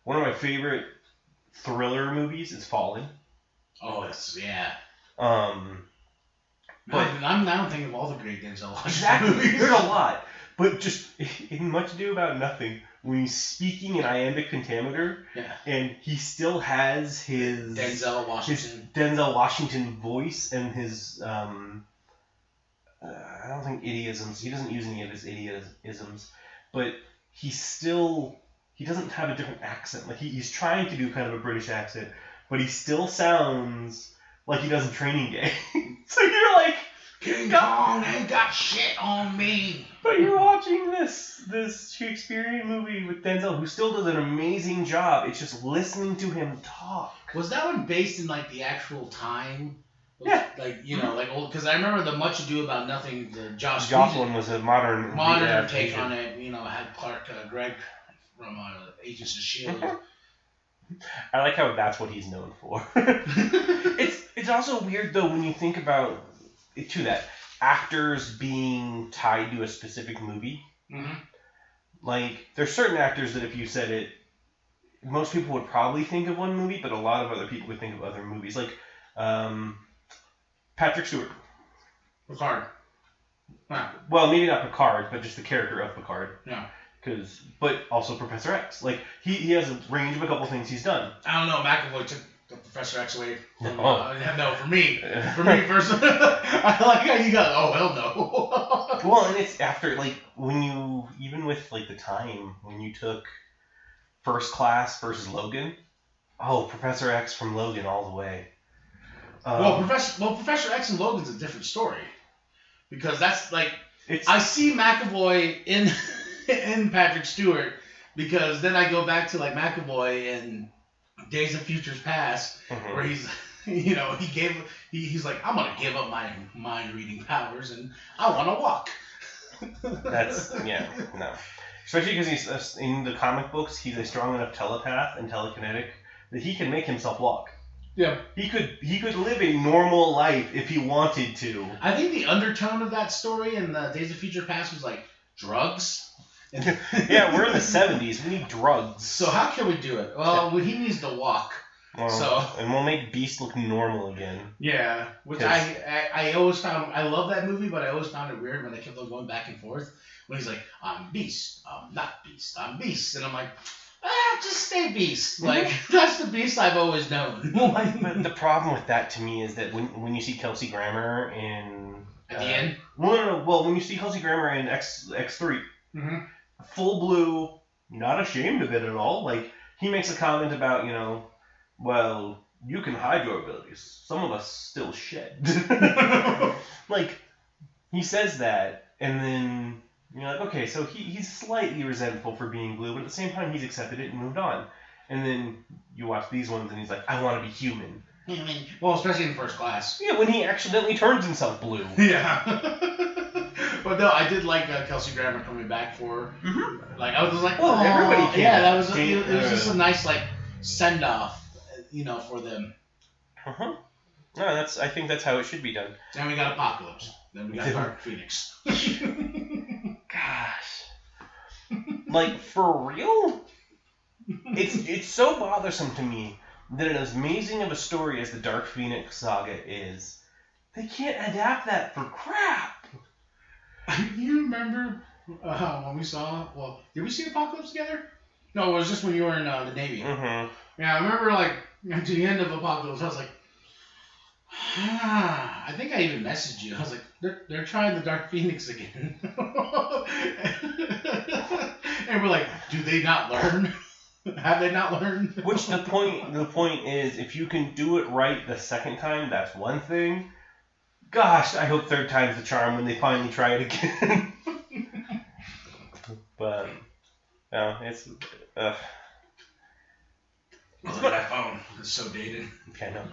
one of my favorite thriller movies is Fallen. Oh, yeah. But I'm now thinking of all the great Denzel Washington exactly, movies. there's a lot. But just in Much Ado About Nothing, when he's speaking in iambic pentameter, and he still has his Denzel Washington voice and his I don't think idiosms. He doesn't use any of his idiosms, but he doesn't have a different accent. Like he's trying to do kind of a British accent, but he still sounds like he does in Training Day. So you're like, King Kong ain't got shit on me. But you're watching this Shakespearean movie with Denzel, who still does an amazing job. It's just listening to him talk. Was that one based in like the actual time? Yeah. Like like old, because I remember the Much Ado About Nothing. The Josh Joplin was a modern take on it. Had Clark Gregg from Agents of S.H.I.E.L.D. I like how that's what he's known for. It's also weird though when you think about it too, that actors being tied to a specific movie. Mm-hmm. Like there's certain actors that if you said it, most people would probably think of one movie, but a lot of other people would think of other movies. Like Patrick Stewart. Picard. Wow. Well, maybe not Picard, but just the character of Picard. Yeah. But also Professor X. Like he has a range of a couple things he's done. I don't know. McAvoy took the Professor X away. From, no, for me personally, I like how you got. Oh hell no. Well, and it's after when you even with the time when you took First Class versus Logan. Oh, Professor X from Logan all the way. Professor X and Logan's a different story because that's I see McAvoy in Patrick Stewart because then I go back to McAvoy in Days of Futures Past where he's he's like, I'm gonna give up my mind reading powers and I want to walk. That's no. Especially because he's in the comic books, he's a strong enough telepath and telekinetic that he can make himself walk. Yeah. He could live a normal life if he wanted to. I think the undertone of that story in the Days of Future Past was drugs. Yeah, we're in the 70s. We need drugs. So how can we do it? Well, he needs to walk. And we'll make Beast look normal again. Yeah, which I always found, I love that movie, but I always found it weird when they kept on going back and forth. When he's like, I'm Beast, I'm not Beast, I'm Beast. And I'm like, just stay Beast. That's the Beast I've always known. But the problem with that to me is that when you see Kelsey Grammer in... At the end? No. Well, when you see Kelsey Grammer in X3, full blue, not ashamed of it at all. He makes a comment about, well, you can hide your abilities. Some of us still shed. He says that, and then you're like, okay, so he's slightly resentful for being blue, but at the same time, he's accepted it and moved on. And then you watch these ones, and he's like, I want to be human. Well, especially in First Class. Yeah, when he accidentally turns himself blue. Yeah. But no, I did like Kelsey Grammer coming back for. Mm-hmm. I was like, well, everybody can. Yeah, that was it was just a nice send off, for them. No, I think that's how it should be done. Then we got Apocalypse. Then we got Dark Phoenix. Gosh. For real? It's so bothersome to me that as amazing of a story as the Dark Phoenix saga is, they can't adapt that for crap. You remember when we saw? Well, did we see Apocalypse together? No, it was just when you were in the Navy. Mm-hmm. Yeah, I remember at the end of Apocalypse, I was like, I think I even messaged you. I was like, they're trying the Dark Phoenix again. And we're like, do they not learn? Have they not learned? Which the point is, if you can do it right the second time, that's one thing. Gosh, I hope third time's the charm when they finally try it again. But no, it's that phone is so dated. Okay, no.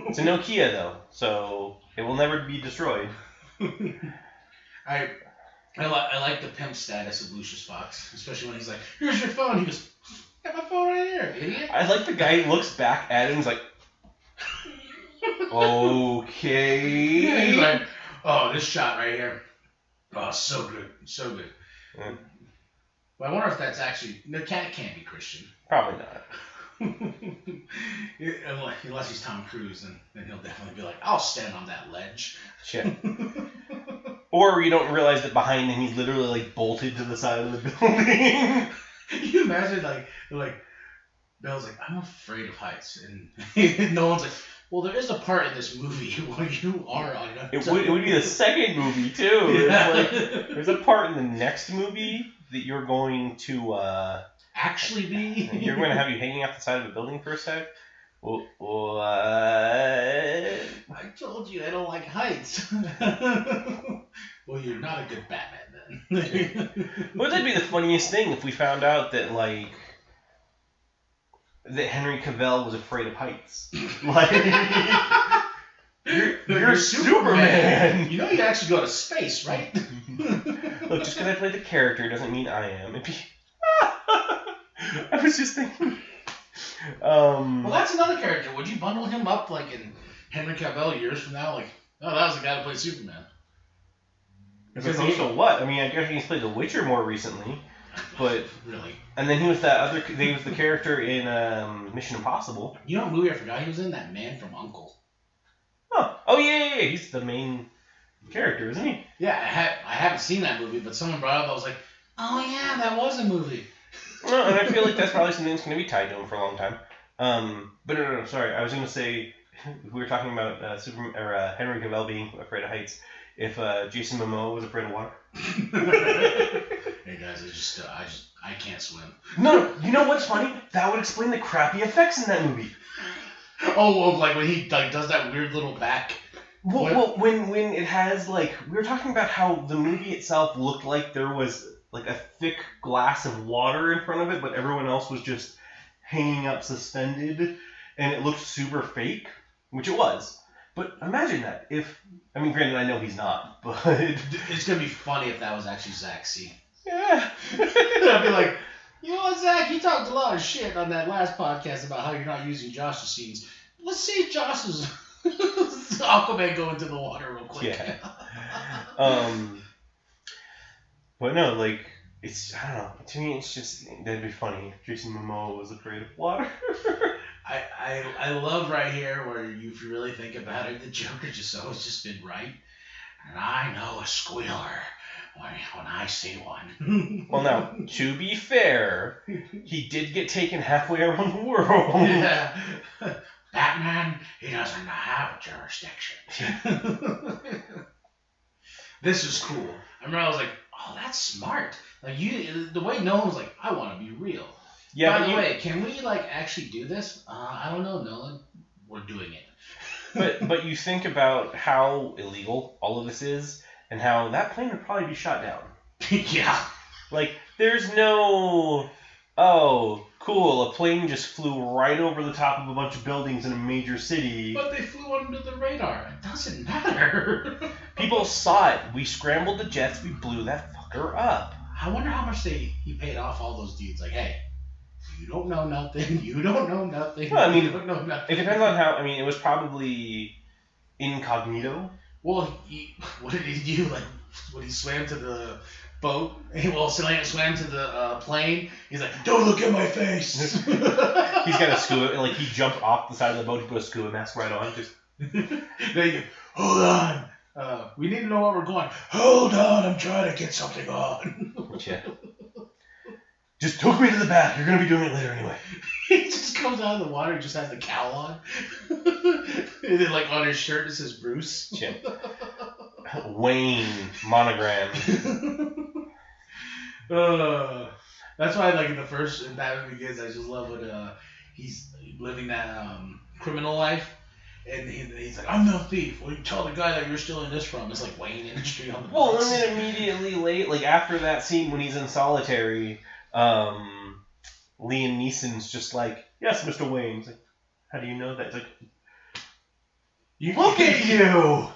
It's a Nokia though, so it will never be destroyed. I like the pimp status of Lucius Fox, especially when he's like, "Here's your phone." He goes, "I got my phone right here, idiot." I like the guy who looks back at him and is like, "Okay." Yeah, he's like, "Oh, this shot right here, oh, so good, so good." Yeah. But I wonder if that's actually... The cat can't be Christian. Probably not. Unless he's Tom Cruise, then he'll definitely be like, I'll stand on that ledge. Shit. Or you don't realize that behind him he's literally like bolted to the side of the building. Can you imagine like Bale's like, I'm afraid of heights, and Nolan's like, well, there is a part in this movie where you are on a... It would be the second movie too. Yeah. Like, there's a part in the next movie that you're going to actually be. You're going to have you hanging off the side of a building for a sec. What? I told you I don't like heights. Well, you're not a good Batman then. Would that be the funniest thing if we found out that like that Henry Cavill was afraid of heights? Like you're Superman. You know you actually go to space, right? Look, just because I played the character doesn't mean I am. I was just thinking. Well, that's another character. Would you bundle him up like in Henry Cavill years from now? Like, oh, that was the guy that played Superman. Because so what? I mean, I guess he's played The Witcher more recently, but really. And then he was that other. He was the character in Mission Impossible. You know what movie I forgot he was in? That Man from U.N.C.L.E. Oh yeah. He's the main character, isn't he? Yeah, I haven't seen that movie, but someone brought it up. I was like, oh yeah, that was a movie. Well, and I feel like that's probably something that's going to be tied to him for a long time. But no, sorry. I was going to say, we were talking about Henry Cavill being afraid of heights. If Jason Momoa was afraid of water. Hey guys, I can't swim. No, you know what's funny? That would explain the crappy effects in that movie. Oh, like when he like does that weird little back. Well, when it has like we were talking about how the movie itself looked like there was like a thick glass of water in front of it, but everyone else was just hanging up suspended, and it looked super fake, which it was. But imagine that granted, I know he's not, but it's gonna be funny if that was actually Zach C. Yeah. I'd be like, you know what, Zach? You talked a lot of shit on that last podcast about how you're not using Josh's scenes. Let's see Josh's Aquaman go into the water real quick. Yeah. But no, like, it's, I don't know. To me, it's just, that'd be funny if Jason Momoa was afraid of water. I love right here where if you really think about it, the Joker just always just been right. And I know a squealer when I see one. Well, now, to be fair, he did get taken halfway around the world. Yeah. Batman, he doesn't have jurisdiction. This is cool. I remember I was like, oh, that's smart. Like the way Nolan was like, I want to be real. Yeah. By the way, can we like actually do this? I don't know, Nolan. We're doing it. But you think about how illegal all of this is, and how that plane would probably be shot down. Yeah. Like, there's no, oh, cool, a plane just flew right over the top of a bunch of buildings in a major city. But they flew under the radar. It doesn't matter. People saw it. We scrambled the jets. We blew that fucker up. I wonder how much he paid off all those dudes. Like, hey, you don't know nothing. You don't know nothing. Well, I mean, you don't know nothing. It depends on how. I mean, it was probably incognito. Well, what did he do? Like, when he swam to the boat, swam to the plane, he's like, don't look at my face. He's got a scuba, like, he jumped off the side of the boat, he put a scuba mask right on, just... There you go. Hold on. We need to know where we're going. Hold on, I'm trying to get something on. Yeah. Just took me to the bath. You're going to be doing it later anyway. He just comes out of the water and just has the cowl on. And then, like, on his shirt it says Bruce. Yeah. Wayne monogram. That's why, like, in the first Batman Begins, I just love when he's living that criminal life. And he's like, I'm no thief. Well, you tell the guy that you're stealing this from. It's like Wayne Industry on the box. Well, and then immediately late, like, after that scene when he's in solitary... Liam Neeson's just like, yes, Mr. Wayne. He's like, how do you know that? It's like, look at you!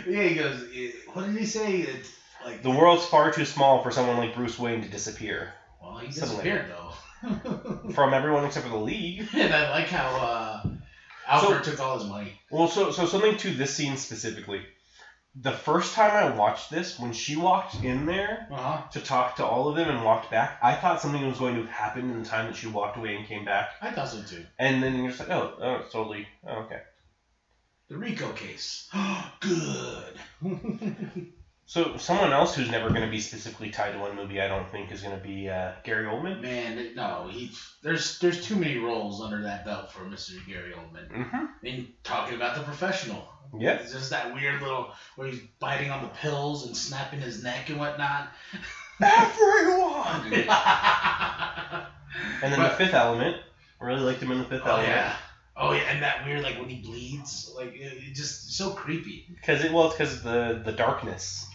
Yeah, he goes, what did he say? It's like the world's far too small for someone like Bruce Wayne to disappear. Well, he disappeared, though. From everyone except for the League. And I like how Alfred took all his money. Well, so something to this scene specifically. the first time I watched this, when she walked in there to talk to all of them and walked back, I thought something was going to have happened in the time that she walked away and came back. I thought so too. And then you're just like, oh, it's totally, okay. The Rico case. Good. So someone else who's never going to be specifically tied to one movie, I don't think, is going to be Gary Oldman. Man, no, there's too many roles under that belt for Mr. Gary Oldman. Mm-hmm. And talking about The Professional. Yep. It's just that weird little where he's biting on the pills and snapping his neck and whatnot. Everyone. And then The Fifth Element. I really liked him in The Fifth Element. Yeah. Oh yeah, and that weird when he bleeds, it just so creepy. Because of the darkness.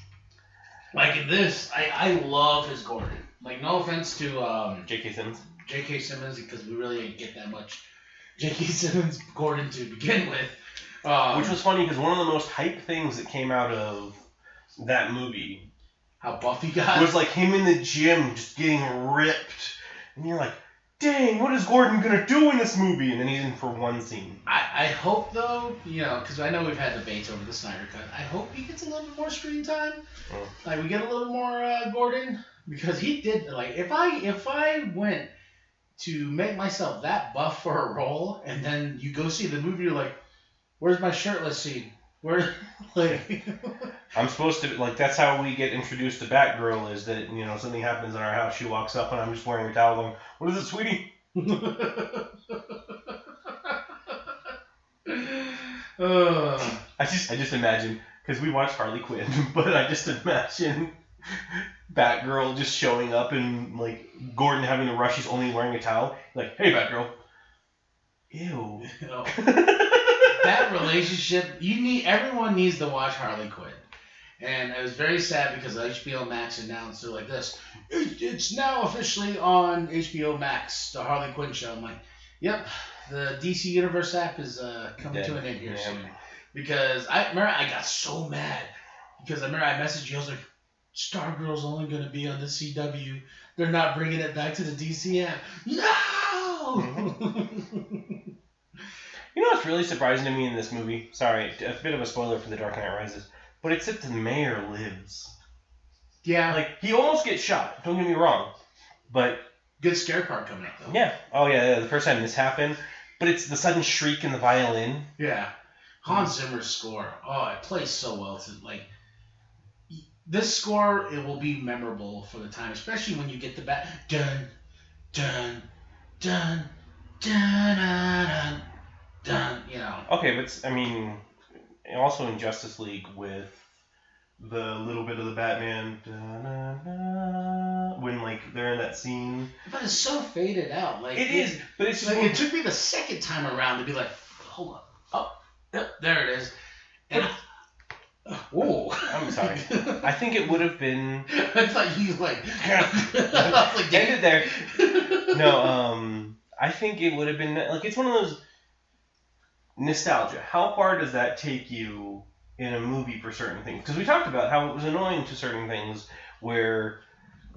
Like in this, I love his Gordon. Like no offense to J.K. Simmons. J.K. Simmons, because we really didn't get that much J.K. Simmons Gordon to begin with. Which was funny because one of the most hype things that came out of that movie, how buff he got, was like him in the gym just getting ripped, and you're like, dang, what is Gordon gonna do in this movie? And then he's in for one scene. I hope though, because I know we've had debates over the Snyder Cut. I hope he gets a little bit more screen time. Oh. Like we get a little more Gordon, because he did if I went to make myself that buff for a role, and then you go see the movie, you're like, where's my shirtless scene? Where I'm supposed to that's how we get introduced to Batgirl, is that something happens in our house, she walks up and I'm just wearing a towel going, what is it, sweetie? I just imagine, because we watched Harley Quinn, but I just imagine Batgirl just showing up and Gordon having to rush, he's only wearing a towel, like, hey Batgirl. Ew. That relationship, everyone needs to watch Harley Quinn. And it was very sad because HBO Max announced they're like this, it's now officially on HBO Max, the Harley Quinn show. I'm like, yep, the DC Universe app is coming to an end here soon. Because I remember I got so mad because I messaged you, I was like, Stargirl's only going to be on the CW. They're not bringing it back to the DC app. No! You know what's really surprising to me in this movie? Sorry, a bit of a spoiler for The Dark Knight Rises, but it's that the mayor lives. Yeah. He almost gets shot, don't get me wrong, but... Good scare part coming up, though. Yeah. Oh, yeah, the first time this happened, but it's the sudden shriek in the violin. Yeah. Hans Zimmer's score, it plays so well. This score, it will be memorable for the time, especially when you get the back... Dun, dun, dun, dun, dun, dun, Okay, but also in Justice League with the little bit of the Batman, when they're in that scene. But it's so faded out. It is, but it's just it took me the second time around to be like, hold on, yep, there it is. And whoa, I'm sorry. I think it would have been. I thought you I was like, end it there. No, I think it would have been it's one of those. Nostalgia. How far does that take you in a movie for certain things? Because we talked about how it was annoying to certain things where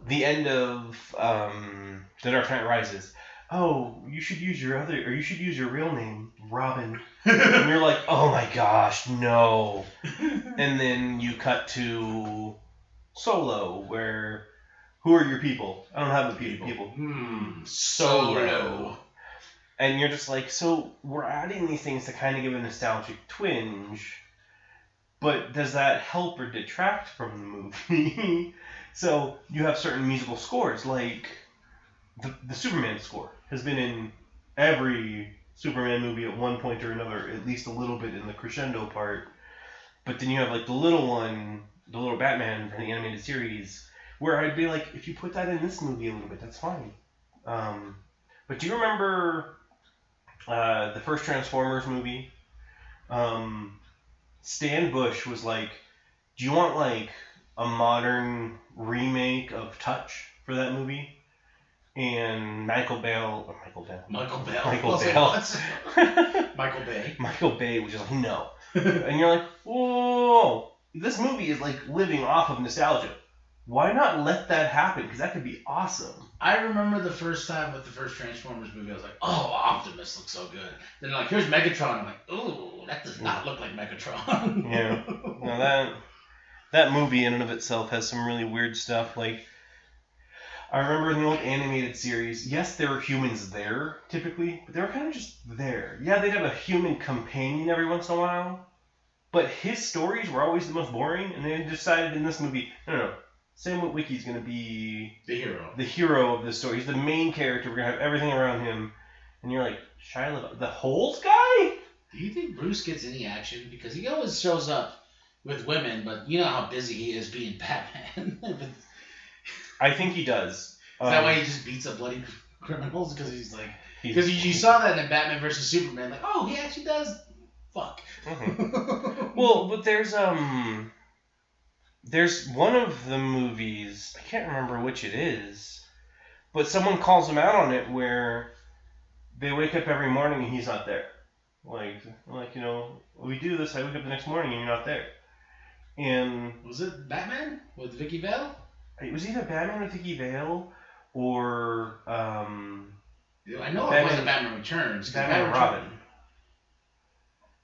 the end of The Dark Knight Rises, you should use your real name, Robin. And you're like, oh my gosh, no. And then you cut to Solo, where, who are your people? I don't have the people. Solo. And you're just like, so we're adding these things to kind of give a nostalgic twinge, but does that help or detract from the movie? So you have certain musical scores, like the Superman score has been in every Superman movie at one point or another, at least a little bit in the crescendo part. But then you have the little Batman from the animated series, where I'd be like, if you put that in this movie a little bit, that's fine. But do you remember the first Transformers movie? Stan Bush was like, do you want a modern remake of Touch for that movie? And Michael Bay. Michael Bay. Michael Bay was just like, no. And you're like, whoa, this movie is living off of nostalgia. why not let that happen? Because that could be awesome. I remember the first time with the first Transformers movie, I was like, oh, Optimus looks so good. Then like, here's Megatron. I'm like, ooh, that does not look like Megatron. Yeah. No, that movie in and of itself has some really weird stuff. Like, I remember in the old animated series, yes, there were humans there, typically, but they were kind of just there. Yeah, they'd have a human companion every once in a while, but his stories were always the most boring, and they decided in this movie, no, Sam Witwicky's going to be the hero of this story. He's the main character. We're going to have everything around him. And you're like, Shia LaBeouf, the Holes guy? Do you think Bruce gets any action? Because he always shows up with women, but you know how busy he is being Batman. I think he does. Is that why he just beats up bloody criminals? Because he's like... Because you saw that in Batman vs. Superman. Like, oh, he actually does... Fuck. Mm-hmm. Well, but there's one of the movies, I can't remember which it is, but someone calls him out on it where they wake up every morning and he's not there. Like you know, we do this, I wake up the next morning and you're not there. And... Was it Batman with Vicky Vale? It was either Batman with Vicky Vale or... I know it wasn't Batman Returns. Batman and Robin.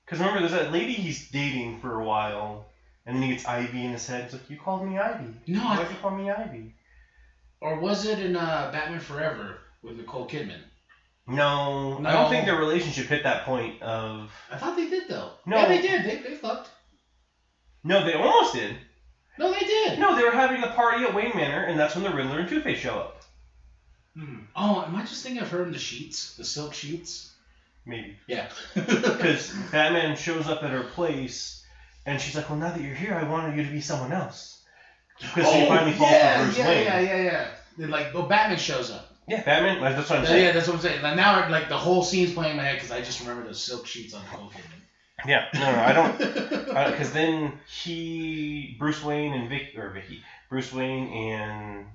Because remember, there's that lady he's dating for a while... And then he gets Ivy in his head. It's like, you called me Ivy. No, why'd you call me Ivy? Or was it in Batman Forever with Nicole Kidman? No, I don't think their relationship hit that point of... I thought they did, though. No. Yeah, they did. They fucked. No, they almost did. No, they did. No, they were having a party at Wayne Manor, and that's when the Riddler and Two-Face show up. Oh, am I just thinking of her in the sheets? The silk sheets? Maybe. Yeah. Because Batman shows up at her place... And she's like, well, now that you're here, I wanted you to be someone else. Because she finally falls for Bruce Wayne. Yeah. Then, like, Batman shows up. Yeah, Batman, that's what I'm saying. Yeah, that's what I'm saying. Like, now, like, the whole scene's playing in my head because I just remember those silk sheets on Nicole Kidman. Yeah, no, I don't... Because then Bruce Wayne and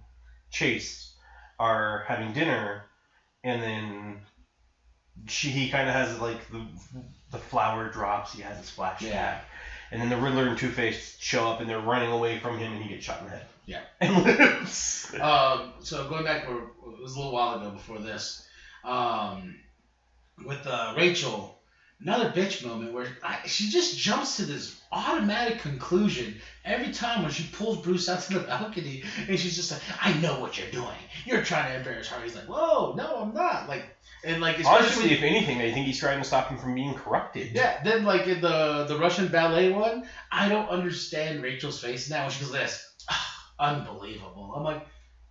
Chase are having dinner, and then he kind of has, like, the flower drops, he has his flashback. Yeah. And then the Riddler and Two-Face show up, and they're running away from him, and he gets shot in the head. Yeah. And lives. So going back, it was a little while ago before this, with Rachel, another bitch moment where she just jumps to this automatic conclusion every time when she pulls Bruce out to the balcony, and she's just like, I know what you're doing. You're trying to embarrass her. He's like, whoa, no, I'm not. Like... And like, honestly, if anything, I think he's trying to stop him from being corrupted. Yeah. Then, like in the Russian ballet one, I don't understand Rachel's face now. She goes this, unbelievable. I'm like,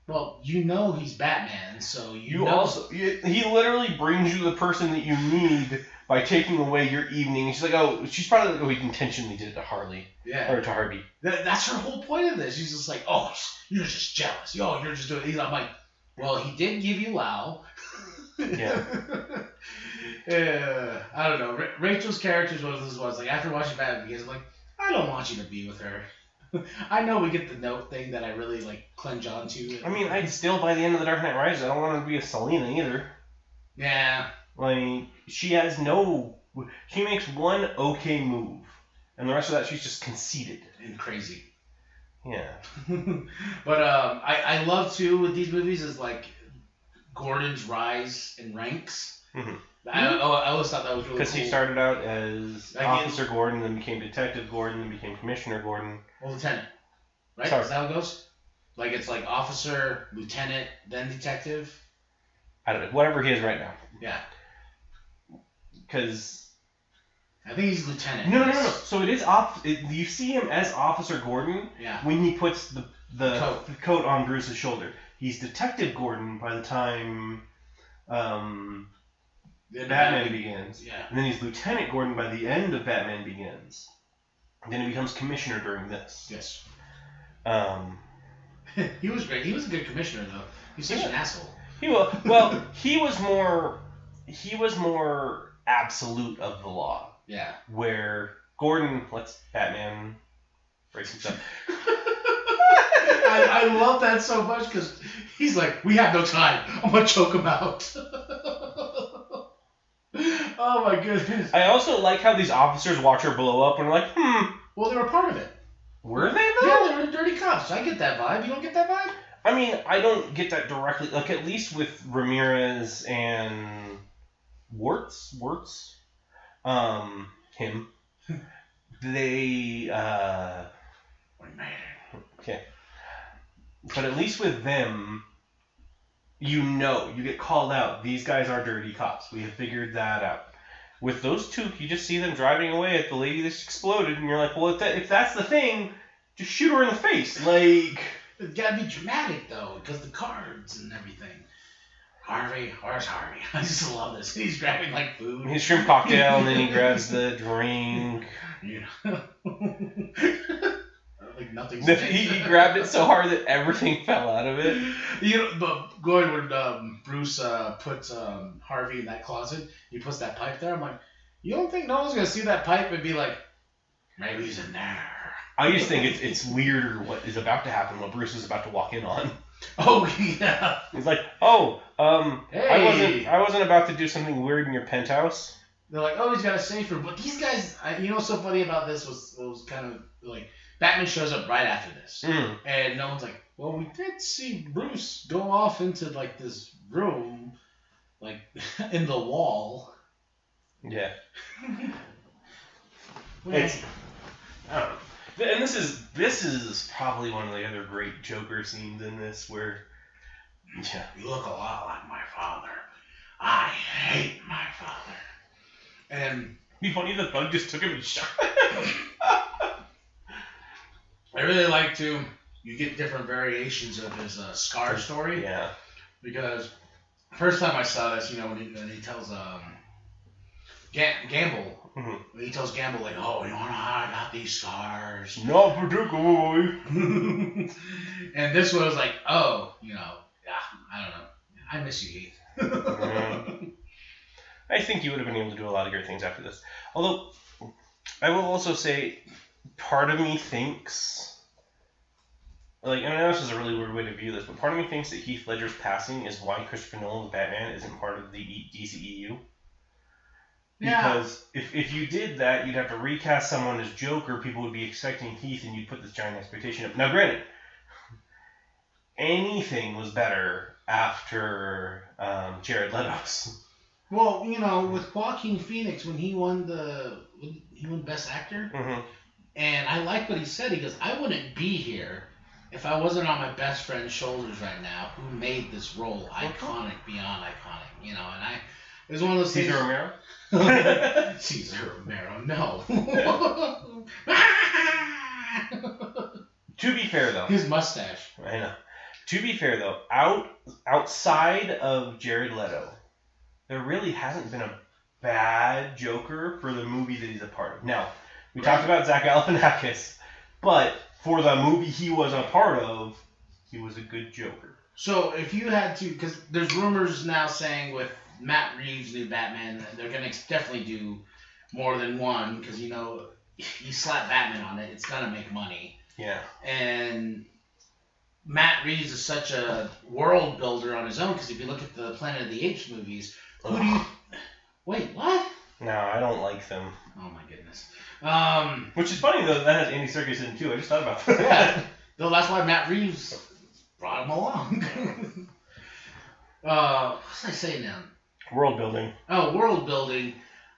well, you know he's Batman, so you know. Also, he literally brings you the person that you need by taking away your evening. She's like, she's probably like, he intentionally did it to Harley. Yeah. Or to Harvey. That's her whole point of this. She's just like, oh, you're just jealous. Yo, you're just doing. I'm like, well, he did give you Lau. Yeah. I don't know. Rachel's character is one of those ones. Like, after watching Batman Begins, I'm like, I don't want you to be with her. I know we get the note thing that I really, like, clinch onto. I mean, I'd still, by the end of The Dark Knight Rises, I don't want her to be a Selena either. Yeah. Like, she makes one okay move, and the rest of that, she's just conceited. And crazy. Yeah. But I love, too, with these movies, is, like, Gordon's rise in ranks. Mm-hmm. I always thought that was really cool. Because he started out as Officer Gordon, then became Detective Gordon, then became Commissioner Gordon. Well, Lieutenant. Right? Sorry. Is that how it goes? Like, it's like Officer, Lieutenant, then Detective? I don't know. Whatever he is right now. Yeah. Because... I think he's Lieutenant. No. So it is... you see him as Officer Gordon when he puts the coat on Bruce's shoulder. He's Detective Gordon by the time Batman Begins. Yeah. And then he's Lieutenant Gordon by the end of Batman Begins. And then he becomes Commissioner during this. Yes. He was great. He was a good commissioner, though. He's such an asshole. He was more absolute of the law. Yeah. Where Gordon lets Batman break some stuff. I love that so much because he's like, we have no time. I'm going to choke him out. Oh, my goodness. I also like how these officers watch her blow up and are like, Well, they were part of it. Were they though? Yeah, they were the dirty cops. I get that vibe. You don't get that vibe? I mean, I don't get that directly. Like, at least with Ramirez and Warts, him, they, okay. But at least with them, you get called out. These guys are dirty cops. We have figured that out. With those two, you just see them driving away at the lady that's exploded, and you're like, well, if that's the thing, just shoot her in the face. Like, it's gotta be dramatic though, because the cards and everything. Harvey, where's Harvey? I just love this. He's grabbing like food. his shrimp cocktail, and then he grabs the drink. You know. Like nothing's He grabbed it so hard that everything fell out of it. You know, but going when Bruce puts Harvey in that closet, he puts that pipe there. I'm like, you don't think no one's gonna see that pipe and be like, maybe he's in there? I just think it's weirder what is about to happen, what Bruce is about to walk in on. Oh yeah. He's like, Hey. I wasn't about to do something weird in your penthouse. They're like, oh, he's got a safer. But these guys, you know what's so funny about this was kind of like, Batman shows up right after this. And no one's like, well, we did see Bruce go off into like this room, like in the wall. Yeah. It's, I don't know. And this is probably one of the other great Joker scenes in this where, yeah. You look a lot like my father. I hate my father. And It'd be funny if the bug just took him and shot I really like you get different variations of his scar story. Yeah. Because first time I saw this, you know, when he tells Gamble, when he tells Gamble like, oh, you know how I got these scars? Not particularly. And this one was like, oh, you know, yeah, I don't know. I miss you, Heath. I think you would have been able to do a lot of great things after this. Although, I will also say, part of me thinks, like, and I know this is a really weird way to view this, but part of me thinks that Heath Ledger's passing is why Christopher Nolan's Batman isn't part of the DCEU. Because if you did that, you'd have to recast someone as Joker, people would be expecting Heath, and you'd put this giant expectation up. Now, granted, anything was better after Jared Leto's. Well, you know, with Joaquin Phoenix, when he won Best Actor, and I like what he said. He goes, I wouldn't be here if I wasn't on my best friend's shoulders right now, who made this role iconic beyond iconic, you know, and it was one of those things. Cesar Romero? Cesar Romero, no. To be fair, though. His mustache. I know. To be fair, though, outside of Jared Leto, there really hasn't been a bad Joker for the movie that he's a part of. Now, we talked about Zach Galifianakis, but for the movie he was a part of, he was a good Joker. So if you had to, because there's rumors now saying with Matt Reeves' new Batman, they're going to definitely do more than one, because, you know, you slap Batman on it, it's going to make money. Yeah. And Matt Reeves is such a world builder on his own, because if you look at the Planet of the Apes movies, who do you... Wait, what? No, I don't like them. Oh my goodness. Which is funny, though, that has Andy Serkis in it, too. I just thought about that. Yeah. Though that's why Matt Reeves brought him along. What was I saying now? World building. Oh, world building.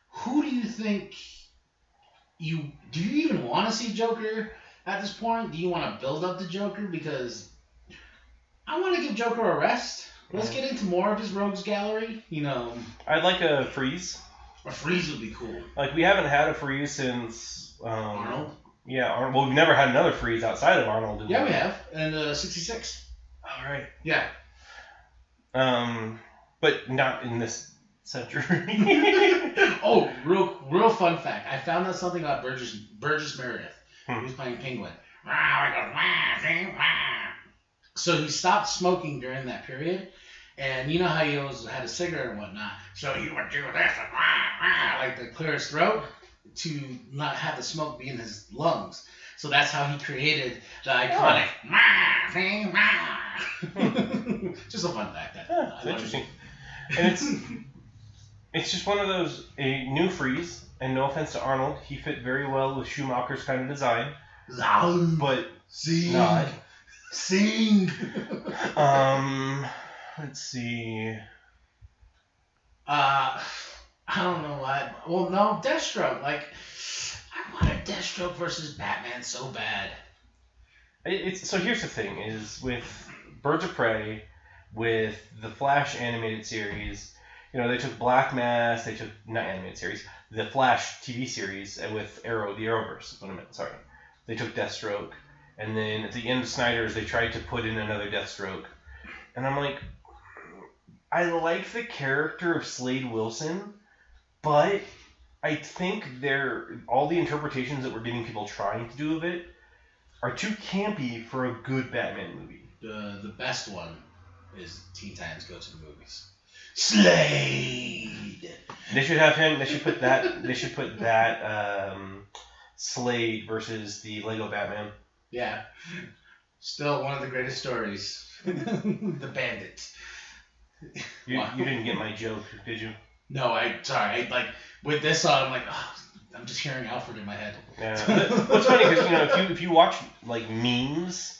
Who do you think do you even want to see Joker at this point? Do you want to build up the Joker? Because I want to give Joker a rest. Let's get into more of his rogues gallery. You know, I'd like a freeze. A freeze would be cool. Like, we haven't had a freeze since Arnold. Yeah, Arnold. Well, we've never had another freeze outside of Arnold. Yeah, we have. And 66. All right. Yeah. But not in this century. Oh, real fun fact. I found out something about Burgess Meredith. He was playing Penguin. So he stopped smoking during that period. And you know how he always had a cigarette and whatnot. So he would do this and like to clear his throat to not have the smoke be in his lungs. So that's how he created the iconic Just a fun fact. It's interesting. And it's just one of those, a new freeze, and no offense to Arnold, he fit very well with Schumacher's kind of design. but Sing. not. Sing. Let's see. I don't know why. Well, no, Deathstroke. Like, I wanted Deathstroke versus Batman so bad. So here's the thing: is with Birds of Prey, with the Flash animated series, they took Black Mass, they took not animated series, the Flash TV series, and with Arrow, the Arrowverse. Is what I meant. Sorry, they took Deathstroke, and then at the end of Snyder's, they tried to put in another Deathstroke, and I'm like, I like the character of Slade Wilson, but I think all the interpretations that we're getting people trying to do of it are too campy for a good Batman movie. The best one is Teen Titans Go to the Movies. Slade. They should have him. They should put that. They should put that Slade versus the Lego Batman. Yeah. Still one of the greatest stories. The Bandit. You didn't get my joke, did you? No, sorry. With this on, I'm like, oh, I'm just hearing Alfred in my head. Yeah. What's funny because if you watch like memes,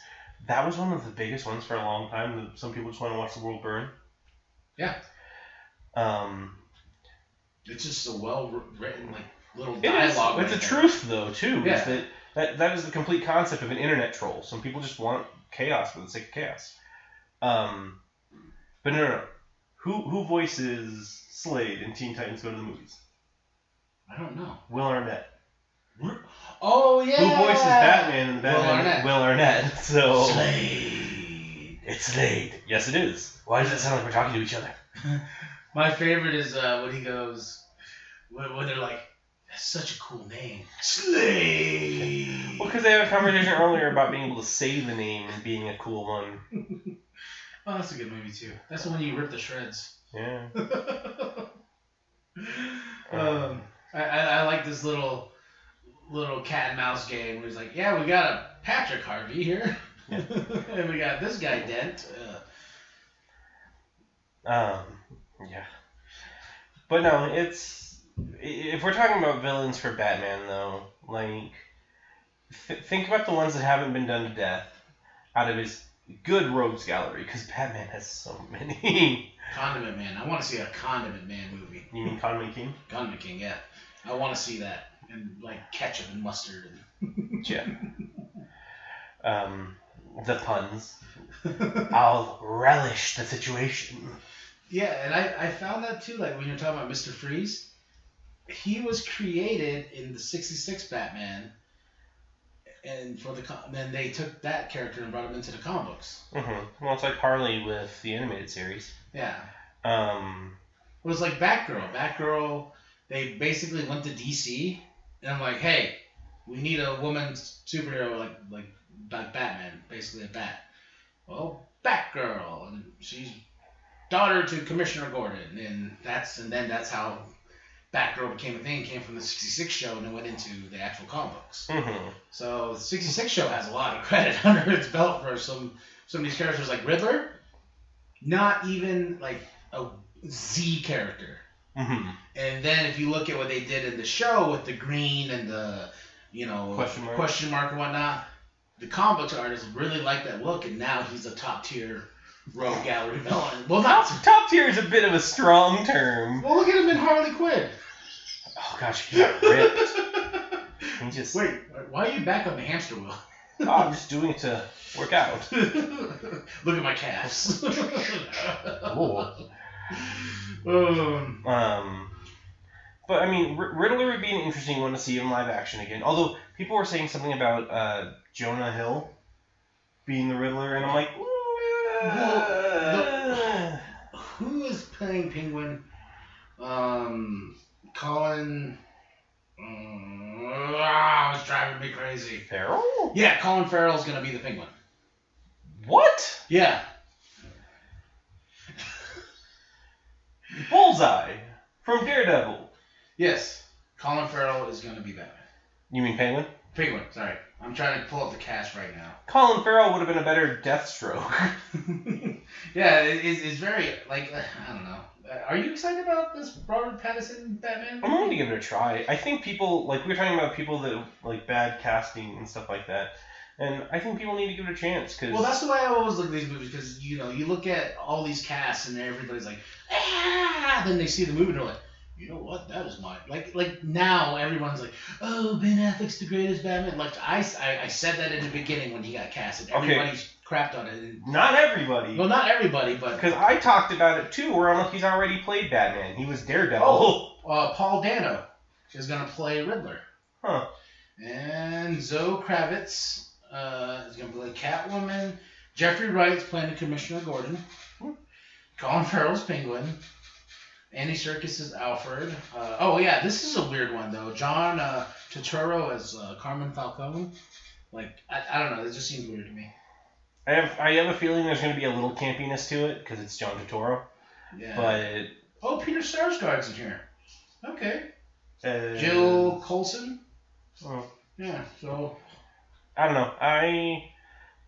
that was one of the biggest ones for a long time. Some people just want to watch the world burn. Yeah. It's just a well written little It dialogue. is. It's the truth though too. Yeah. Is that is the complete concept of an internet troll. Some people just want chaos for the sake of chaos. But no. Who voices Slade in Teen Titans Go to the Movies? I don't know. Will Arnett. Oh yeah. Who voices Batman in the Batman? Will Arnett. So Slade. It's Slade. Yes, it is. Why does it sound like we're talking to each other? My favorite is when he goes, when they're like, that's such a cool name, Slade. Well, because they had a conversation earlier about being able to say the name and being a cool one. Oh, that's a good movie too. That's the one you rip the shreds. Yeah. I like this little cat and mouse game where he's like, yeah, we got a Patrick Harvey here, yeah. and we got this guy Dent. Yeah. But no, if we're talking about villains for Batman though, like think about the ones that haven't been done to death out of his good rogues gallery, because Batman has so many. Condiment Man. I want to see a Condiment Man movie. You mean Condiment King? Condiment King, yeah. I want to see that. And ketchup and mustard. Yeah. The puns. I'll relish the situation. Yeah, and I found that too, when you're talking about Mr. Freeze. He was created in the 66 Batman. And then they took that character and brought him into the comic books. Mm-hmm. Well, it's like Harley with the animated series. Yeah. It was like Batgirl. Batgirl, they basically went to DC, and I'm like, hey, we need a woman superhero like Batman, basically a bat. Well, Batgirl, and she's daughter to Commissioner Gordon, and then that's how Batgirl became a thing. Came from the 66 show and then went into the actual comic books. Mm-hmm. So the 66 show has a lot of credit under its belt for some of these characters, like Riddler. Not even a Z character. Mm-hmm. And then if you look at what they did in the show with the green and the question mark and whatnot, the comic books artists really like that look, and now he's a top tier rogue gallery villain. Well, not top tier is a bit of a strong term. Well, look at him in Harley Quinn. Oh gosh, he got ripped. He just wait. Why are you back on the hamster wheel? Oh, I'm just doing it to work out. Look at my calves. But I mean, Riddler would be an interesting one to see in live action again. Although people were saying something about Jonah Hill being the Riddler, and I'm like, who is playing Penguin? Colin. It's driving me crazy. Farrell? Yeah, Colin Farrell's gonna be the Penguin. What? Yeah. Bullseye from Daredevil. Yes, Colin Farrell is gonna be Batman. You mean Penguin? Penguin. Sorry, I'm trying to pull up the cast right now. Colin Farrell would have been a better Deathstroke. Yeah, it's very I don't know. Are you excited about this Robert Pattinson Batman? I'm willing to give it a try. I think people, like, we were talking about people that, like, bad casting and stuff like that. And I think people need to give it a chance. Well, that's the way I always look at these movies, because, you know, you look at all these casts and everybody's like, ah! Then they see the movie and they're like, you know what? That was mine. Like now everyone's like, oh, Ben Affleck's the greatest Batman. Like I said that in the beginning when he got cast, and everybody's crapped on it. Not everybody. Well, not everybody, but because I talked about it too, where I'm like, he's already played Batman. He was Daredevil. Paul Dano is gonna play Riddler. Huh. And Zoe Kravitz is gonna play Catwoman. Jeffrey Wright's playing the Commissioner Gordon. Colin Farrell's Penguin. Andy Serkis is Alfred. This is a weird one though. John Turturro as Carmen Falcone. Like I don't know. It just seems weird to me. I have a feeling there's going to be a little campiness to it because it's John Turturro. Yeah. But Peter Sarsgaard's in here. Okay. Jill Coulson. Oh. Yeah. So. I don't know.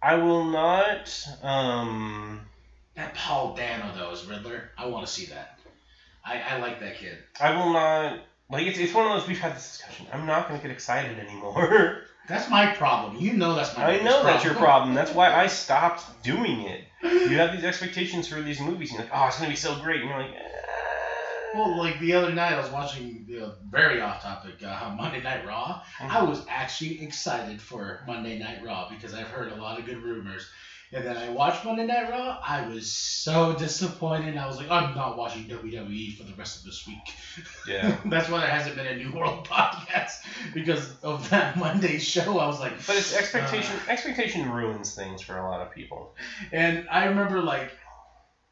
I will not. That Paul Dano though as Riddler. I want to see that. I like that kid. I will not. Like, it's one of those, we've had this discussion. I'm not going to get excited anymore. That's my problem. You know that's my problem. I know that's your problem. That's why I stopped doing it. You have these expectations for these movies. And you're like, oh, it's going to be so great. And you're like, Well, like the other night I was watching, very off topic, Monday Night Raw. Mm-hmm. I was actually excited for Monday Night Raw because I've heard a lot of good rumors. And then I watched Monday Night Raw. I was so disappointed. I was like, I'm not watching WWE for the rest of this week. Yeah. That's why there hasn't been a New World podcast because of that Monday show. I was like, but it's expectation. Expectation ruins things for a lot of people. And I remember, like,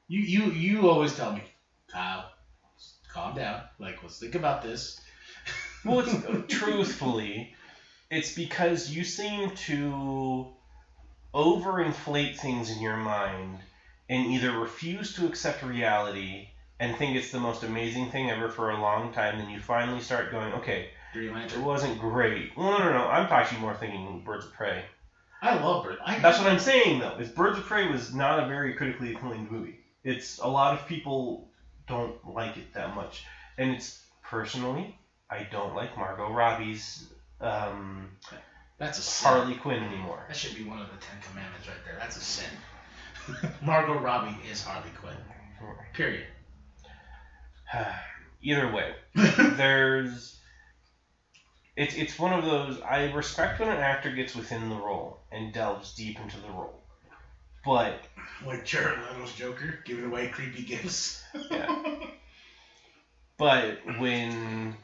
you always tell me, Kyle, calm down. Like, let's think about this. Well, truthfully, it's because you seem to overinflate things in your mind and either refuse to accept reality and think it's the most amazing thing ever for a long time, then you finally start going, okay, it wasn't great. Well, no. I'm actually more thinking Birds of Prey. I love Birds. That's what I'm saying, though, is Birds of Prey was not a very critically acclaimed movie. It's a lot of people don't like it that much. And it's, personally, I don't like Margot Robbie's that's a sin. Harley Quinn anymore. That should be one of the 10 Commandments right there. That's a sin. Margot Robbie is Harley Quinn. Period. Either way, it's one of those, I respect when an actor gets within the role and delves deep into the role. But like Jared Leto's Joker, giving away creepy gifts. Yeah. But when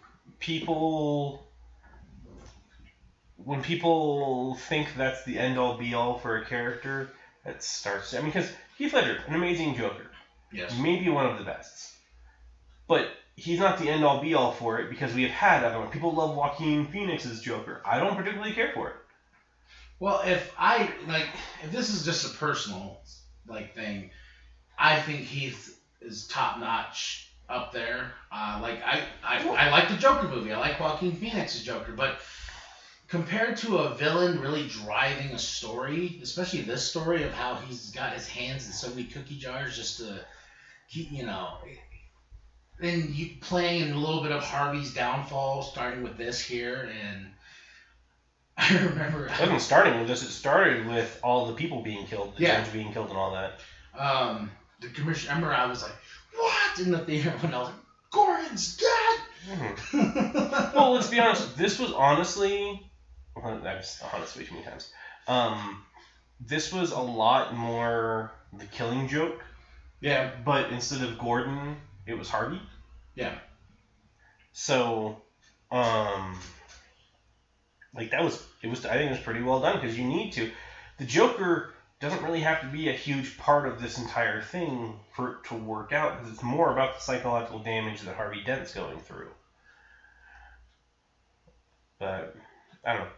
people think that's the end-all be-all for a character, that starts... I mean, because Heath Ledger, an amazing Joker. Yes. Maybe one of the best. But he's not the end-all be-all for it because we have had other ones. People love Joaquin Phoenix's Joker. I don't particularly care for it. Well, if this is just a personal, thing, I think Heath is top-notch up there. I like the Joker movie. I like Joaquin Phoenix's Joker, but compared to a villain really driving a story, especially this story of how he's got his hands in so many cookie jars just to keep, then you playing a little bit of Harvey's downfall, starting with this here, and I remember... It wasn't starting with this. It started with all the people being killed, the judge being killed and all that. The commissioner, I remember I was like, what? In the theater when I was like, Gordon's dead! Mm-hmm. Well, let's be honest. This was honestly... Well, I've said honest way too many times. This was a lot more the Killing Joke. Yeah. But instead of Gordon, it was Harvey. Yeah. So, I think it was pretty well done because you need to. The Joker doesn't really have to be a huge part of this entire thing for it to work out because it's more about the psychological damage that Harvey Dent's going through. But, I don't know.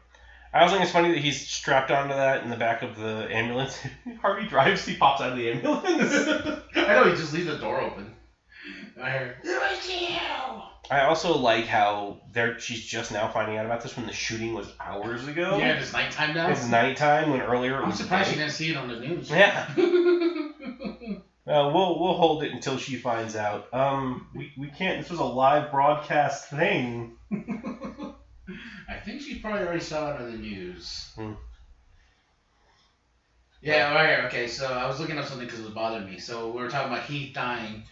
I also think it's funny that he's strapped onto that in the back of the ambulance. Harvey drives, he pops out of the ambulance. I know, he just leaves the door open. I heard, it was you! I also like how she's just now finding out about this when the shooting was hours ago. Yeah, it's nighttime now. It's nighttime when earlier it was I'm surprised day. you didn't see it on the news. Yeah. We'll hold it until she finds out. We can't. This was a live broadcast thing. I think she probably already saw it on the news. Hmm. Yeah, alright, okay, so I was looking up something because it was bothering me. So we were talking about Heath dying.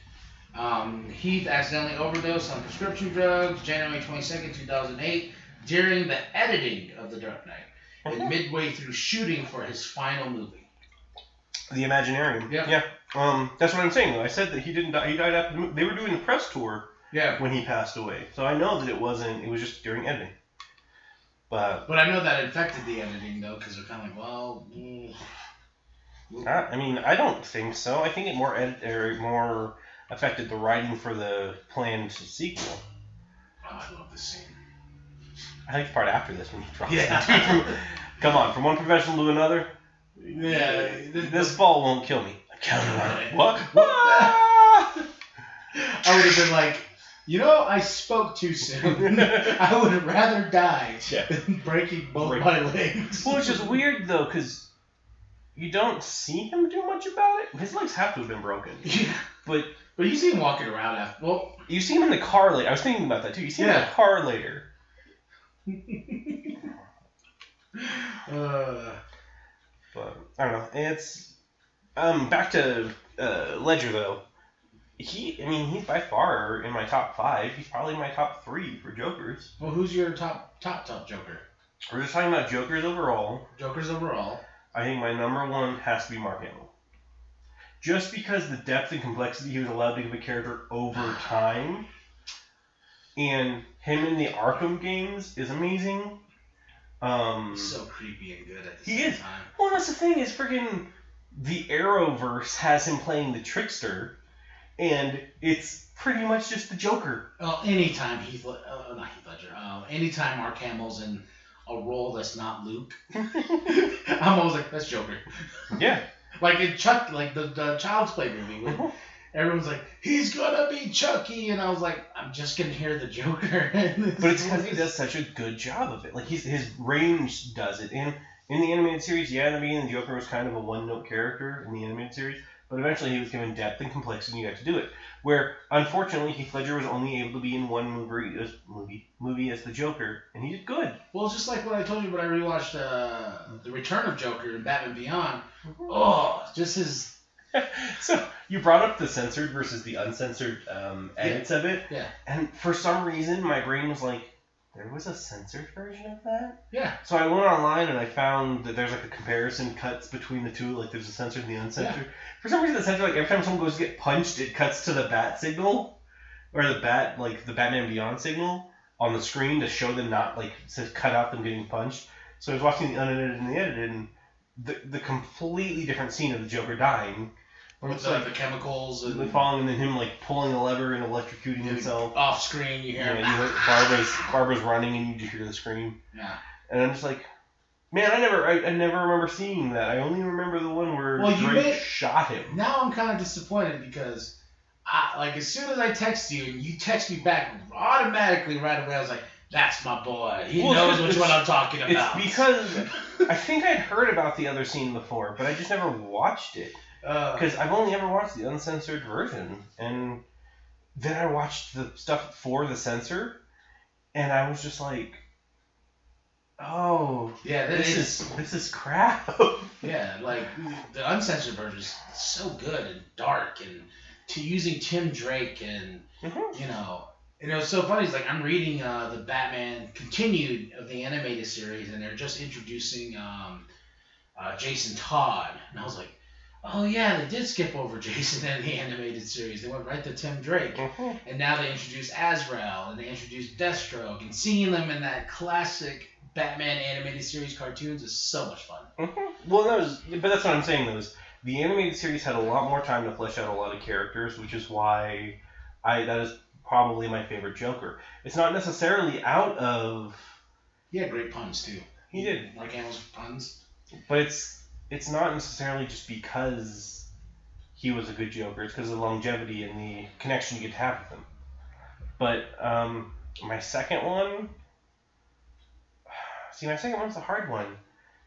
Heath accidentally overdosed on prescription drugs January 22nd, 2008, during the editing of The Dark Knight, and midway through shooting for his final movie. The Imaginarium. Yeah. That's what I'm saying, though. I said that he didn't die. He died after the movie. They were doing the press tour when he passed away. So I know that it was just during editing. But I know that affected the editing, though, because they're kind of like, well... I mean, I don't think so. I think it more affected the writing for the planned sequel. Oh, I love this scene. I think the part after this when he drops Yeah. the dude come on, from one professional to another. Yeah. This ball won't kill me. I'm counting on it. What? I would have been like, I spoke too soon. I would have rather died than breaking both my legs. Well, which is weird, though, because you don't see him do much about it. His legs have to have been broken. Yeah. But you see him walking around after. Well, you see him in the car later. I was thinking about that, too. You see him in the car later. But, I don't know. It's... back to Ledger, though. He's by far in my top 5. He's probably my top 3 for Jokers. Well, who's your top Joker? We're just talking about Jokers overall. Jokers overall. I think my number 1 has to be Mark Hamill. Just because the depth and complexity he was allowed to give a character over time, and him in the Arkham games is amazing. So creepy and good at the same time. Well, that's the thing, is freaking the Arrowverse has him playing the Trickster, and it's pretty much just the Joker. Well, anytime anytime Mark Hamill's in a role that's not Luke, I'm always like, that's Joker. Yeah. Like in Chuck, like the Child's Play movie, when everyone's like, he's gonna be Chucky, and I was like, I'm just gonna hear the Joker. But it's because he does such a good job of it. Like his range does it. And in the animated series, in the beginning, the Joker was kind of a one-note character in the animated series, but eventually he was given depth and complexity, and you got to do it. Where, unfortunately, Heath Ledger was only able to be in one movie as the Joker, and he did good. Well, it's just like what I told you when I rewatched The Return of Joker and Batman Beyond. Oh, just his... So, you brought up the censored versus the uncensored edits of it. Yeah. And for some reason, my brain was like, there was a censored version of that? Yeah. So I went online and I found that there's like the comparison cuts between the two, like there's a censored and the uncensored. Yeah. For some reason the censored, like every time someone goes to get punched, it cuts to the bat signal, or the Batman Beyond signal on the screen to show them not, like, to cut out them getting punched. So I was watching the unedited and the edited, and the completely different scene of the Joker dying. With the chemicals and falling, and then him like pulling a lever and electrocuting himself. Off screen, you hear Barbara's running, and you just hear the scream. Yeah. And I'm just like, man, I never remember seeing that. I only remember the one where Drake shot him. Now I'm kind of disappointed because, as soon as I text you and you text me back automatically right away, I was like, that's my boy. He knows which one I'm talking about. It's because I think I'd heard about the other scene before, but I just never watched it. Because I've only ever watched the uncensored version, and then I watched the stuff for the censor, and I was just like, oh, yeah, this is crap. Yeah, like the uncensored version is so good and dark, and using Tim Drake, and it's so funny. It's like I'm reading the Batman Continued of the animated series, and they're just introducing Jason Todd, and I was like, oh yeah, they did skip over Jason in the animated series. They went right to Tim Drake. And now they introduced Azrael, and they introduced Deathstroke, and seeing them in that classic Batman animated series cartoons is so much fun. Well, but that's what I'm saying, though, is the animated series had a lot more time to flesh out a lot of characters, which is why that is probably my favorite Joker. It's not necessarily out of... He had great puns, too. He did. Mark Hamill's puns. But it's not necessarily just because he was a good Joker. It's because of the longevity and the connection you get to have with him. But my second one... See, my second one's a hard one.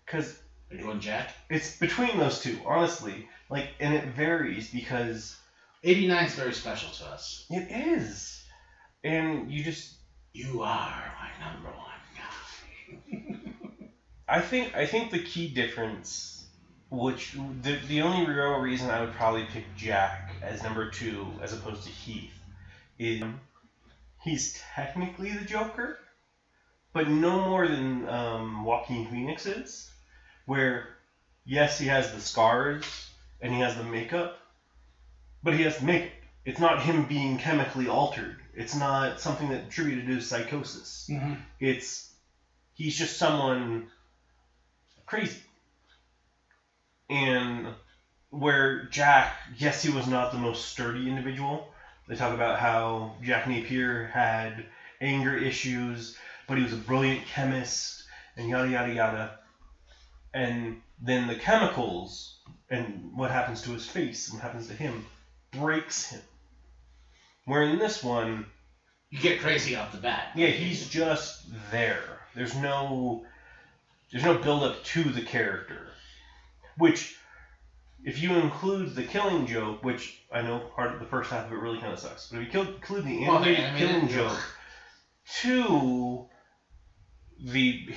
Because... Are you going Jack? It's between those two, honestly. Like, and it varies because 89 is very special to us. it is. And you just... You are my number one guy. I think the key difference, which the only real reason I would probably pick Jack as number 2 as opposed to Heath, is he's technically the Joker, but no more than Joaquin Phoenix is. Where, yes, he has the scars and he has the makeup, but he has the makeup. It's not him being chemically altered. It's not something that attributed to psychosis. Mm-hmm. He's just someone crazy. And where Jack, yes, he was not the most sturdy individual. They talk about how Jack Napier had anger issues, but he was a brilliant chemist, and yada, yada, yada. And then the chemicals, and what happens to his face, and what happens to him, breaks him. Where in this one... You get crazy off the bat. Yeah, he's just there. There's no build-up to the character. Which, if you include the killing joke, which I know part of the first half of it really kind of sucks, but if you include the animated killing joke to the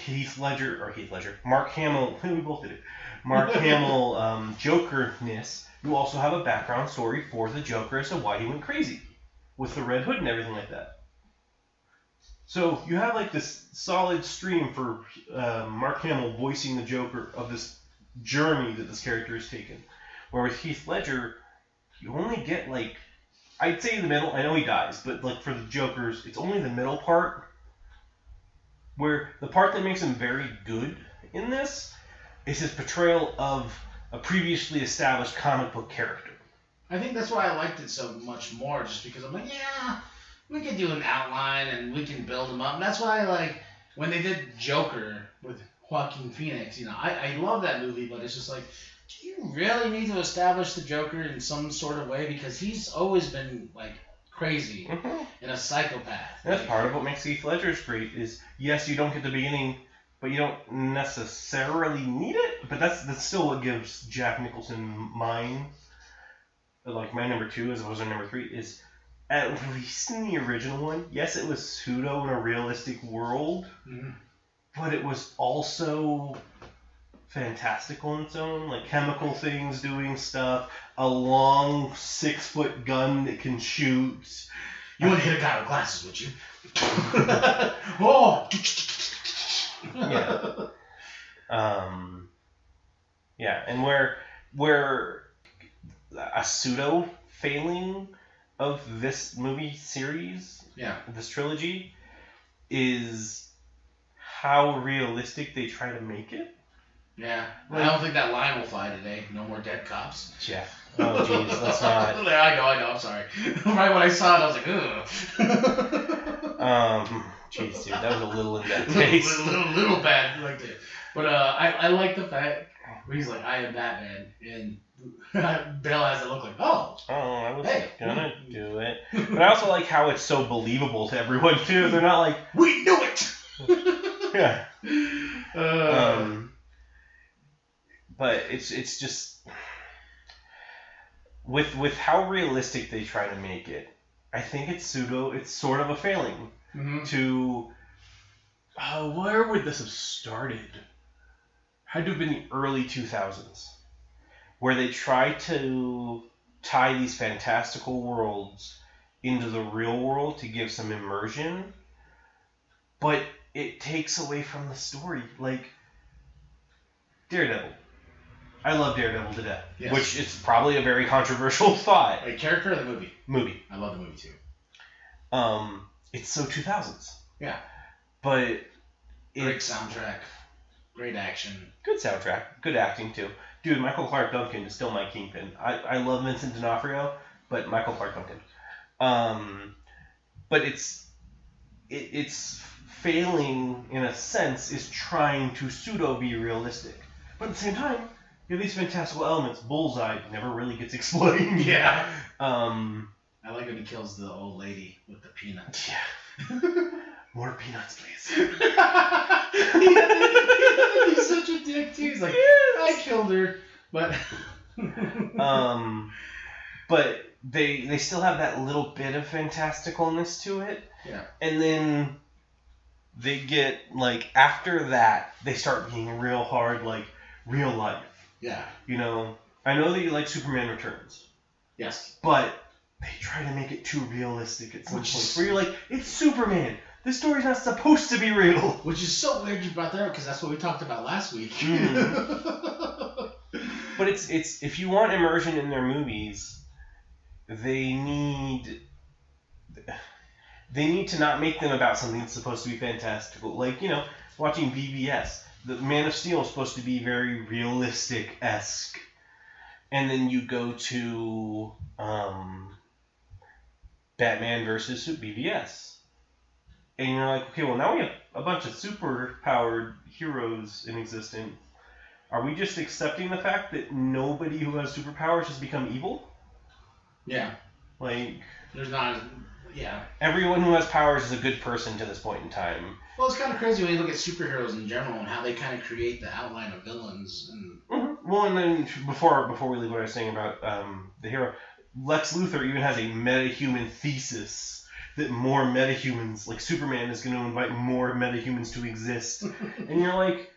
Mark Hamill, we both did it, Mark Hamill Joker-ness, you also have a background story for the Joker as to why he went crazy with the red hood and everything like that. So you have like this solid stream for Mark Hamill voicing the Joker of this journey that this character has taken. Where with Heath Ledger, you only get like, I'd say the middle, I know he dies, but like for the Jokers, it's only the middle part. Where the part that makes him very good in this is his portrayal of a previously established comic book character. I think that's why I liked it so much more, just because I'm like, yeah, we can do an outline and we can build them up. And that's why, like, when they did Joker with Joaquin Phoenix, you know, I love that movie, but it's just like, do you really need to establish the Joker in some sort of way? Because he's always been, like, crazy and a psychopath. And that's part of what makes Heath Ledger's great is, yes, you don't get the beginning, but you don't necessarily need it. But that's still what gives Jack Nicholson mine. Like, my number 2, as opposed to number 3, is at least in the original one, yes, it was pseudo in a realistic world, but it was also fantastical in its own, like chemical things doing stuff, a long 6-foot gun that can shoot. You wouldn't hit a guy with glasses, would you? Oh! Yeah, and where a pseudo failing of this movie series, this trilogy, is how realistic they try to make it. Yeah, I don't think that line will fly today. No more dead cops. Yeah. Oh, jeez, that's not... I know, I'm sorry. Right when I saw it, I was like, ugh. Jeez, dude, that was a little in that case. little bad, like that. But I like the fact where he's like, I am Batman, and Bale has it look like, oh, I was gonna do it. But I also like how it's so believable to everyone, too. They're not like, we knew it! Yeah. But it's just with how realistic they try to make it, I think it's sort of a failing to where would this have started? Had to have been the early 2000s, where they try to tie these fantastical worlds into the real world to give some immersion, but it takes away from the story. Like Daredevil. I love Daredevil to death, which is probably a very controversial thought. Like character or the movie? Movie. I love the movie too. It's so 2000s. Yeah. But great soundtrack, great action, good soundtrack, good acting too. Dude, Michael Clarke Duncan is still my kingpin. I love Vincent D'Onofrio, but Michael Clarke Duncan. But it's failing in a sense is trying to pseudo be realistic, but at the same time. You have these fantastical elements. Bullseye never really gets explained. Yeah. I like when he kills the old lady with the peanuts. Yeah. More peanuts, please. He's such a dick too. He's like, I killed her, but But they still have that little bit of fantasticalness to it. Yeah. And then they get, like, after that, they start being real hard, like, real life. Yeah. You know, I know that you like Superman Returns. Yes. But they try to make it too realistic at some point. Where you're like, it's Superman. This story's not supposed to be real. Which is so weird you brought that up, because that's what we talked about last week. But it's if you want immersion in their movies, they need to not make them about something that's supposed to be fantastical. Like, you know, watching BVS. The Man of Steel is supposed to be very realistic-esque. And then you go to Batman versus BVS. And you're like, okay, well, now we have a bunch of super-powered heroes in existence. Are we just accepting the fact that nobody who has superpowers has become evil? Yeah. Like... There's not... Yeah. Everyone who has powers is a good person to this point in time. Well, it's kind of crazy when you look at superheroes in general and how they kind of create the outline of villains. And... Well, and then before we leave what I was saying about the hero, Lex Luthor even has a metahuman thesis that more metahumans, like Superman, is going to invite more metahumans to exist. And you're like,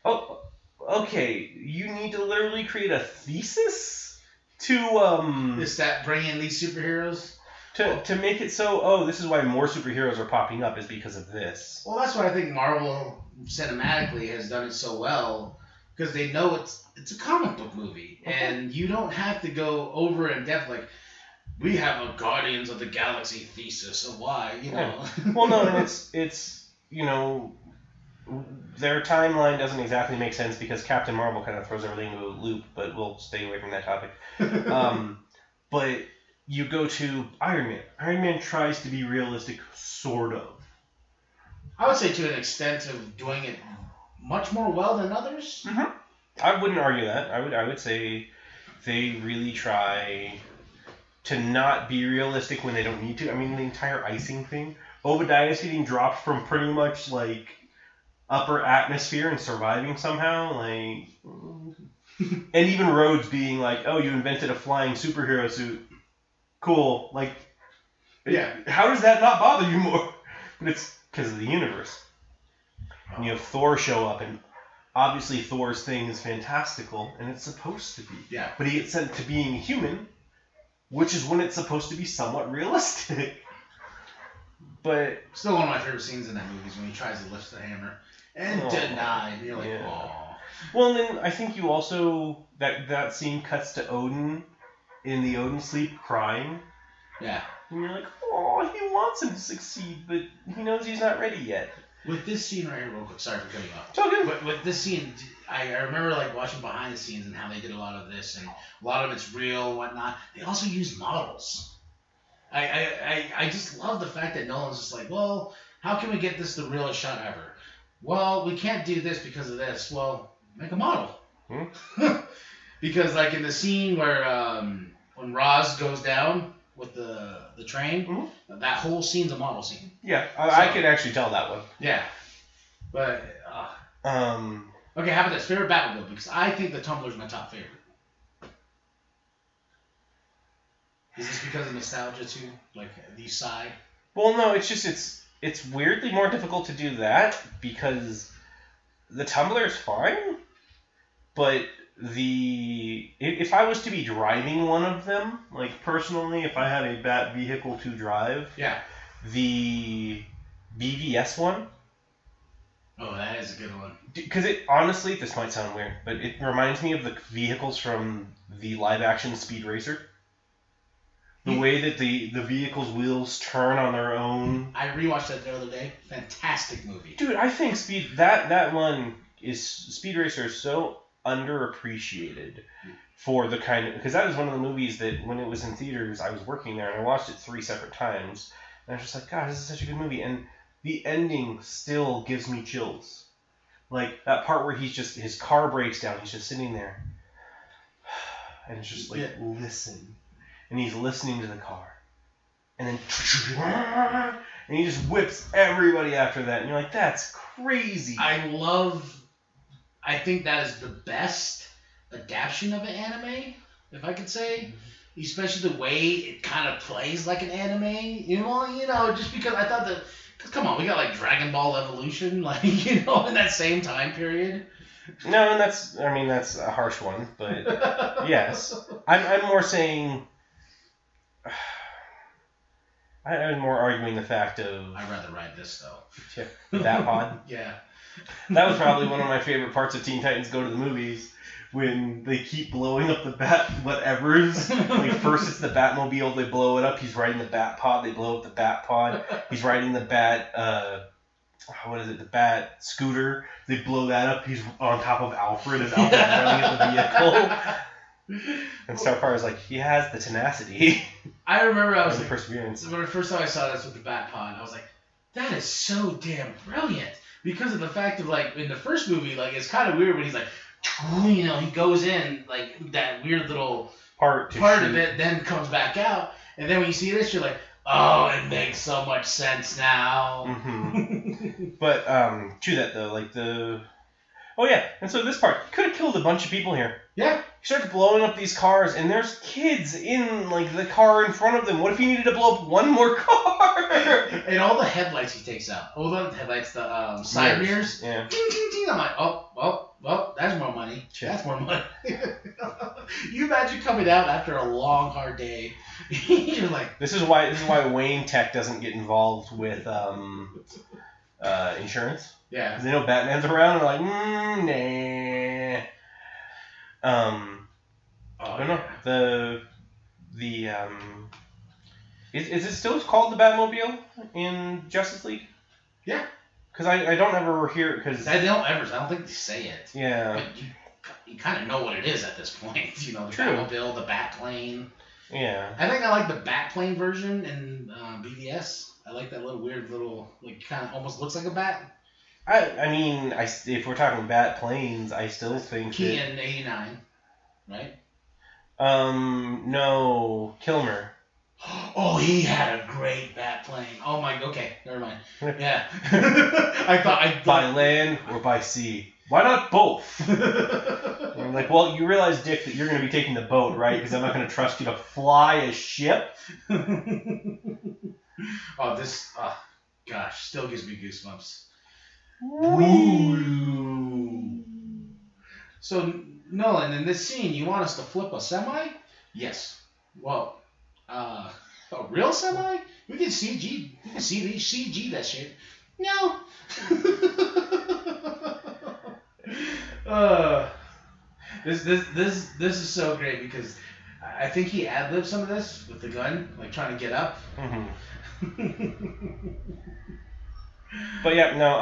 oh, okay, you need to literally create a thesis to... Is that bring in these superheroes? To make it so, this is why more superheroes are popping up is because of this. Well, that's why I think Marvel cinematically has done it so well, because they know it's a comic book movie, and you don't have to go over in depth like, we have a Guardians of the Galaxy thesis of why, you know. Yeah. Well, no, and it's you know, their timeline doesn't exactly make sense because Captain Marvel kind of throws everything into a loop, but we'll stay away from that topic. But you go to Iron Man. Iron Man tries to be realistic, sort of. I would say to an extent of doing it much more well than others. Mm-hmm. I wouldn't argue that. I would say they really try to not be realistic when they don't need to. I mean, the entire icing thing. Obadiah's getting dropped from pretty much, like, upper atmosphere and surviving somehow. Like, and even Rhodes being like, oh, you invented a flying superhero suit. Cool. Like, yeah. How does that not bother you more? But it's because of the universe. And you have Thor show up, and obviously Thor's thing is fantastical, and it's supposed to be. Yeah. But he gets sent to being human, which is when it's supposed to be somewhat realistic. But still one of my favorite scenes in that movie is when he tries to lift the hammer and denied. And you're like, oh. Well, and then I think you also that scene cuts to Odin in the Odin sleep crying. Yeah. And you're like, oh, he wants him to succeed, but he knows he's not ready yet. With this scene right here, real quick, sorry for cutting you off. It's all good. But with this scene, I remember like watching behind the scenes and how they did a lot of this, and a lot of it's real and whatnot. They also use models. I just love the fact that Nolan's just like, well, how can we get this the realest shot ever? Well, we can't do this because of this. Well, make a model. Because like in the scene where when Roz goes down with the train, that whole scene's a model scene. Yeah, I could actually tell that one. Yeah, but okay, how about this favorite Batmobile? Because I think the Tumbler's my top favorite. Is this because of nostalgia too, like the side? Well, no, it's just it's weirdly more difficult to do that because the Tumbler is fine, but if I was to be driving one of them, like personally, if I had a Bat vehicle to drive, the BVS one. Oh, that is a good one. Because it honestly, this might sound weird, but it reminds me of the vehicles from the live-action Speed Racer. The way that the vehicle's wheels turn on their own. I rewatched that the other day. Fantastic movie. Dude, I think that one is Speed Racer is so underappreciated for the kind of, because that was one of the movies that when it was in theaters I was working there and I watched it 3 separate times and I was just like, God, this is such a good movie, and the ending still gives me chills. Like that part where his car breaks down, he's just sitting there and it's just like listen, and he's listening to the car and then and he just whips everybody after that and you're like, that's crazy. I think that is the best adaptation of an anime, if I could say. Especially the way it kind of plays like an anime. Just because I thought that. Cause come on, we got like Dragon Ball Evolution, like in that same time period. No, and that's a harsh one, but yes, I'm more saying. I was more arguing the fact of. I'd rather ride this though. That pod. Yeah. That was probably one of my favorite parts of Teen Titans Go to the Movies, when they keep blowing up the bat whatevers. Like first it's the Batmobile, they blow it up. He's riding the Bat Pod, they blow up the Bat Pod. He's riding the Bat. The Bat Scooter. They blow that up. He's on top of Alfred as Alfred's running at the vehicle. And Starfire is like, he has the tenacity. I remember I was and like, perseverance. when the first time I saw this with the Bat Pod, I was like, that is so damn brilliant. Because of the fact of like in the first movie, like it's kind of weird when he's like, he goes in like that weird little part of it, then comes back out, and then when you see this, you're like, oh, it makes so much sense now. Mm-hmm. But to that though, like and so this part, he could have killed a bunch of people here. Yeah. He starts blowing up these cars, and there's kids in like the car in front of them. What if he needed to blow up one more car? And all the headlights he takes out. All the headlights, the side mirrors. Yeah. Ding, ding, ding. I'm like, well, that's more money. That's more money. You imagine coming out after a long, hard day. You're like. This is why Wayne Tech doesn't get involved with insurance. Yeah. Because they know Batman's around, and they're like, nah. I don't know. Is it still called the Batmobile in Justice League? Yeah. Because I don't ever hear it. Because I don't think they say it. Yeah. But you kind of know what it is at this point. The Batmobile, the Batplane. Yeah. I think I like the Batplane version in BVS. I like that little weird like kind of almost looks like a bat. If we're talking Batplanes, I still think Key in '89, right? No, Kilmer. Oh, he had a great Batplane. Oh my, okay, never mind. Yeah. I thought by land or by sea. Why not both? I'm like, well, you realize, Dick, that you're going to be taking the boat, right? Because I'm not going to trust you to fly a ship. Gosh, still gives me goosebumps. Woo. So, Nolan, in this scene, you want us to flip a semi? Yes. Well, a real semi? We can CG. We can CG that shit. No. This is so great because I think he ad-libbed some of this with the gun, like trying to get up. Mm-hmm. But yeah, no,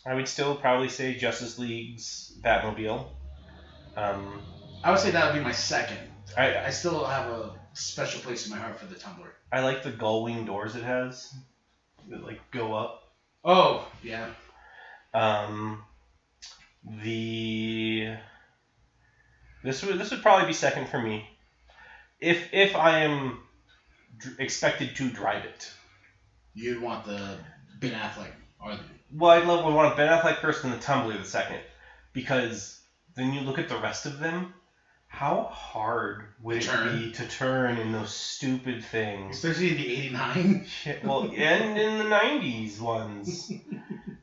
I would still probably say Justice League's Batmobile. I would say that would be my second. I still have a special place in my heart for the Tumbler. I like the gull-wing doors it has that like go up. Oh yeah. This would probably be second for me, if I am expected to drive it. You'd want the Ben Affleck Well, I'd want Ben Affleck first and the Tumbler the second, because then you look at the rest of them. How hard would it be to turn in those stupid things? Especially in the '89. Well, and in the '90s ones.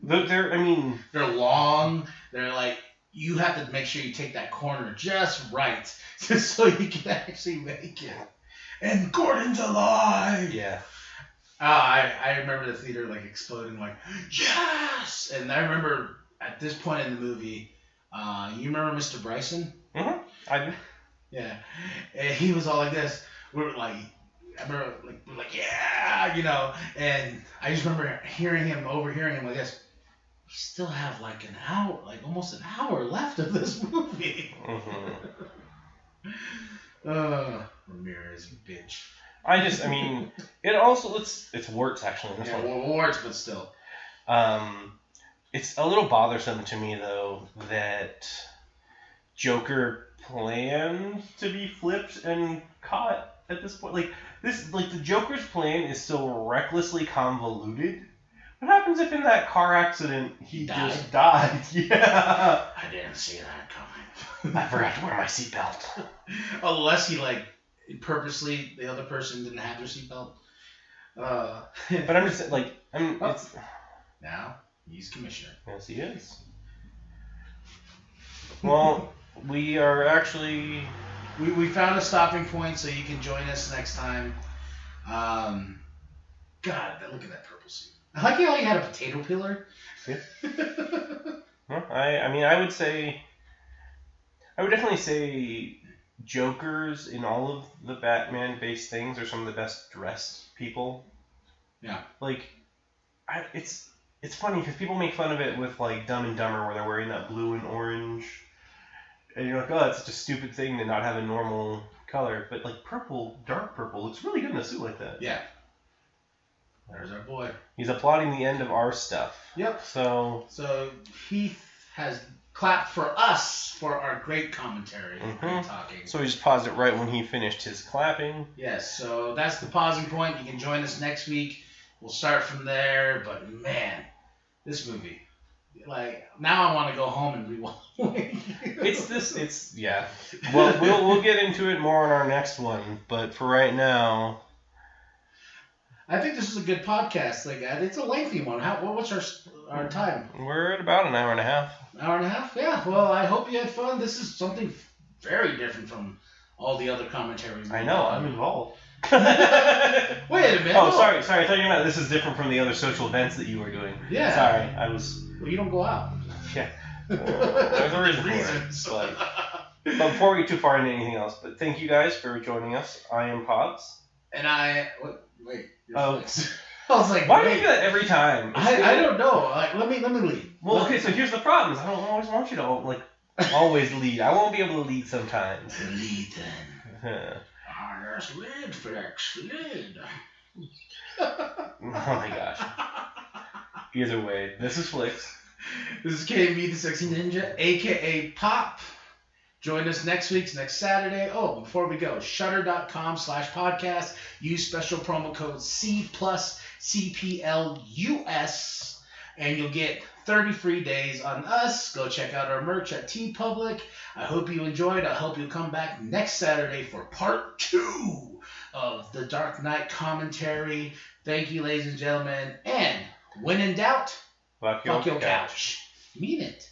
They're long. They're like, you have to make sure you take that corner just right, just so you can actually make it. And Gordon's alive. Yeah. I remember the theater like exploding, like yes. And I remember at this point in the movie, you remember Mr. Bryson? Mm-hmm. Yeah. And he was all like this. We were like, I remember like yeah, And I just remember overhearing him like this. We still have like an hour, like almost an hour left of this movie. Mm-hmm. Ramirez, bitch. It also it's warts actually in this one. Yeah, warts, but still. It's a little bothersome to me though that Joker planned to be flipped and caught at this point. The Joker's plan is so recklessly convoluted What happens if in that car accident he Died? just died? Yeah. I didn't see that coming. I forgot to wear my seatbelt. Unless he like purposely, the other person didn't have their seatbelt. But I'm just like, it's... Now he's commissioner. Yes, he is. Well, we are actually... We found a stopping point, so you can join us next time. God, look at that purple suit. I like how he had a potato peeler. Yeah. Well, I would definitely say Jokers in all of the Batman-based things are some of the best dressed people. Yeah. Like, it's funny because people make fun of it with like Dumb and Dumber where they're wearing that blue and orange, and you're like, oh, that's such a stupid thing to not have a normal color. But like purple, dark purple, looks really good in a suit like that. Yeah. There's our boy. He's applauding the end of our stuff. Yep. So Heath has clapped for us for our great commentary, great talking. So he just paused it right when he finished his clapping. Yes, so that's the pausing point. You can join us next week. We'll start from there. But man, this movie, like now I want to go home and rewatch. Yeah. Well, we'll get into it more on our next one, but for right now, I think this is a good podcast. Like it's a lengthy one. What's our time? we're at about an hour and a half. Hour and a half? Yeah. Well, I hope you had fun. This is something very different from all the other commentaries. I know. I'm involved. Wait a minute. Oh, sorry. I thought you meant this is different from the other social events that you were doing. Yeah. Sorry, I was. Well, you don't go out. Yeah. There's a reason for it. But before we get too far into anything else, but thank you guys for joining us. I am Pops. And wait. Oh. I was like, why do you do that every time? I don't know. Like, let me lead. Well, okay, so here's the problem. Is I don't always want you to always lead. I won't be able to lead sometimes. Lead then. Yes, lead, Flex, lead. Oh my gosh. Either way, this is Flix. This is KMB The Sexy Ninja, a.k.a. Pop. Join us next Saturday. Oh, before we go, shutter.com/podcast. Use special promo code C+CPLUS, and you'll get 30 free days on us. Go check out our merch at TeePublic. I hope you enjoyed. I hope you'll come back next Saturday for part 2 of the Dark Knight commentary. Thank you, ladies and gentlemen. And when in doubt, fuck your couch. Mean it.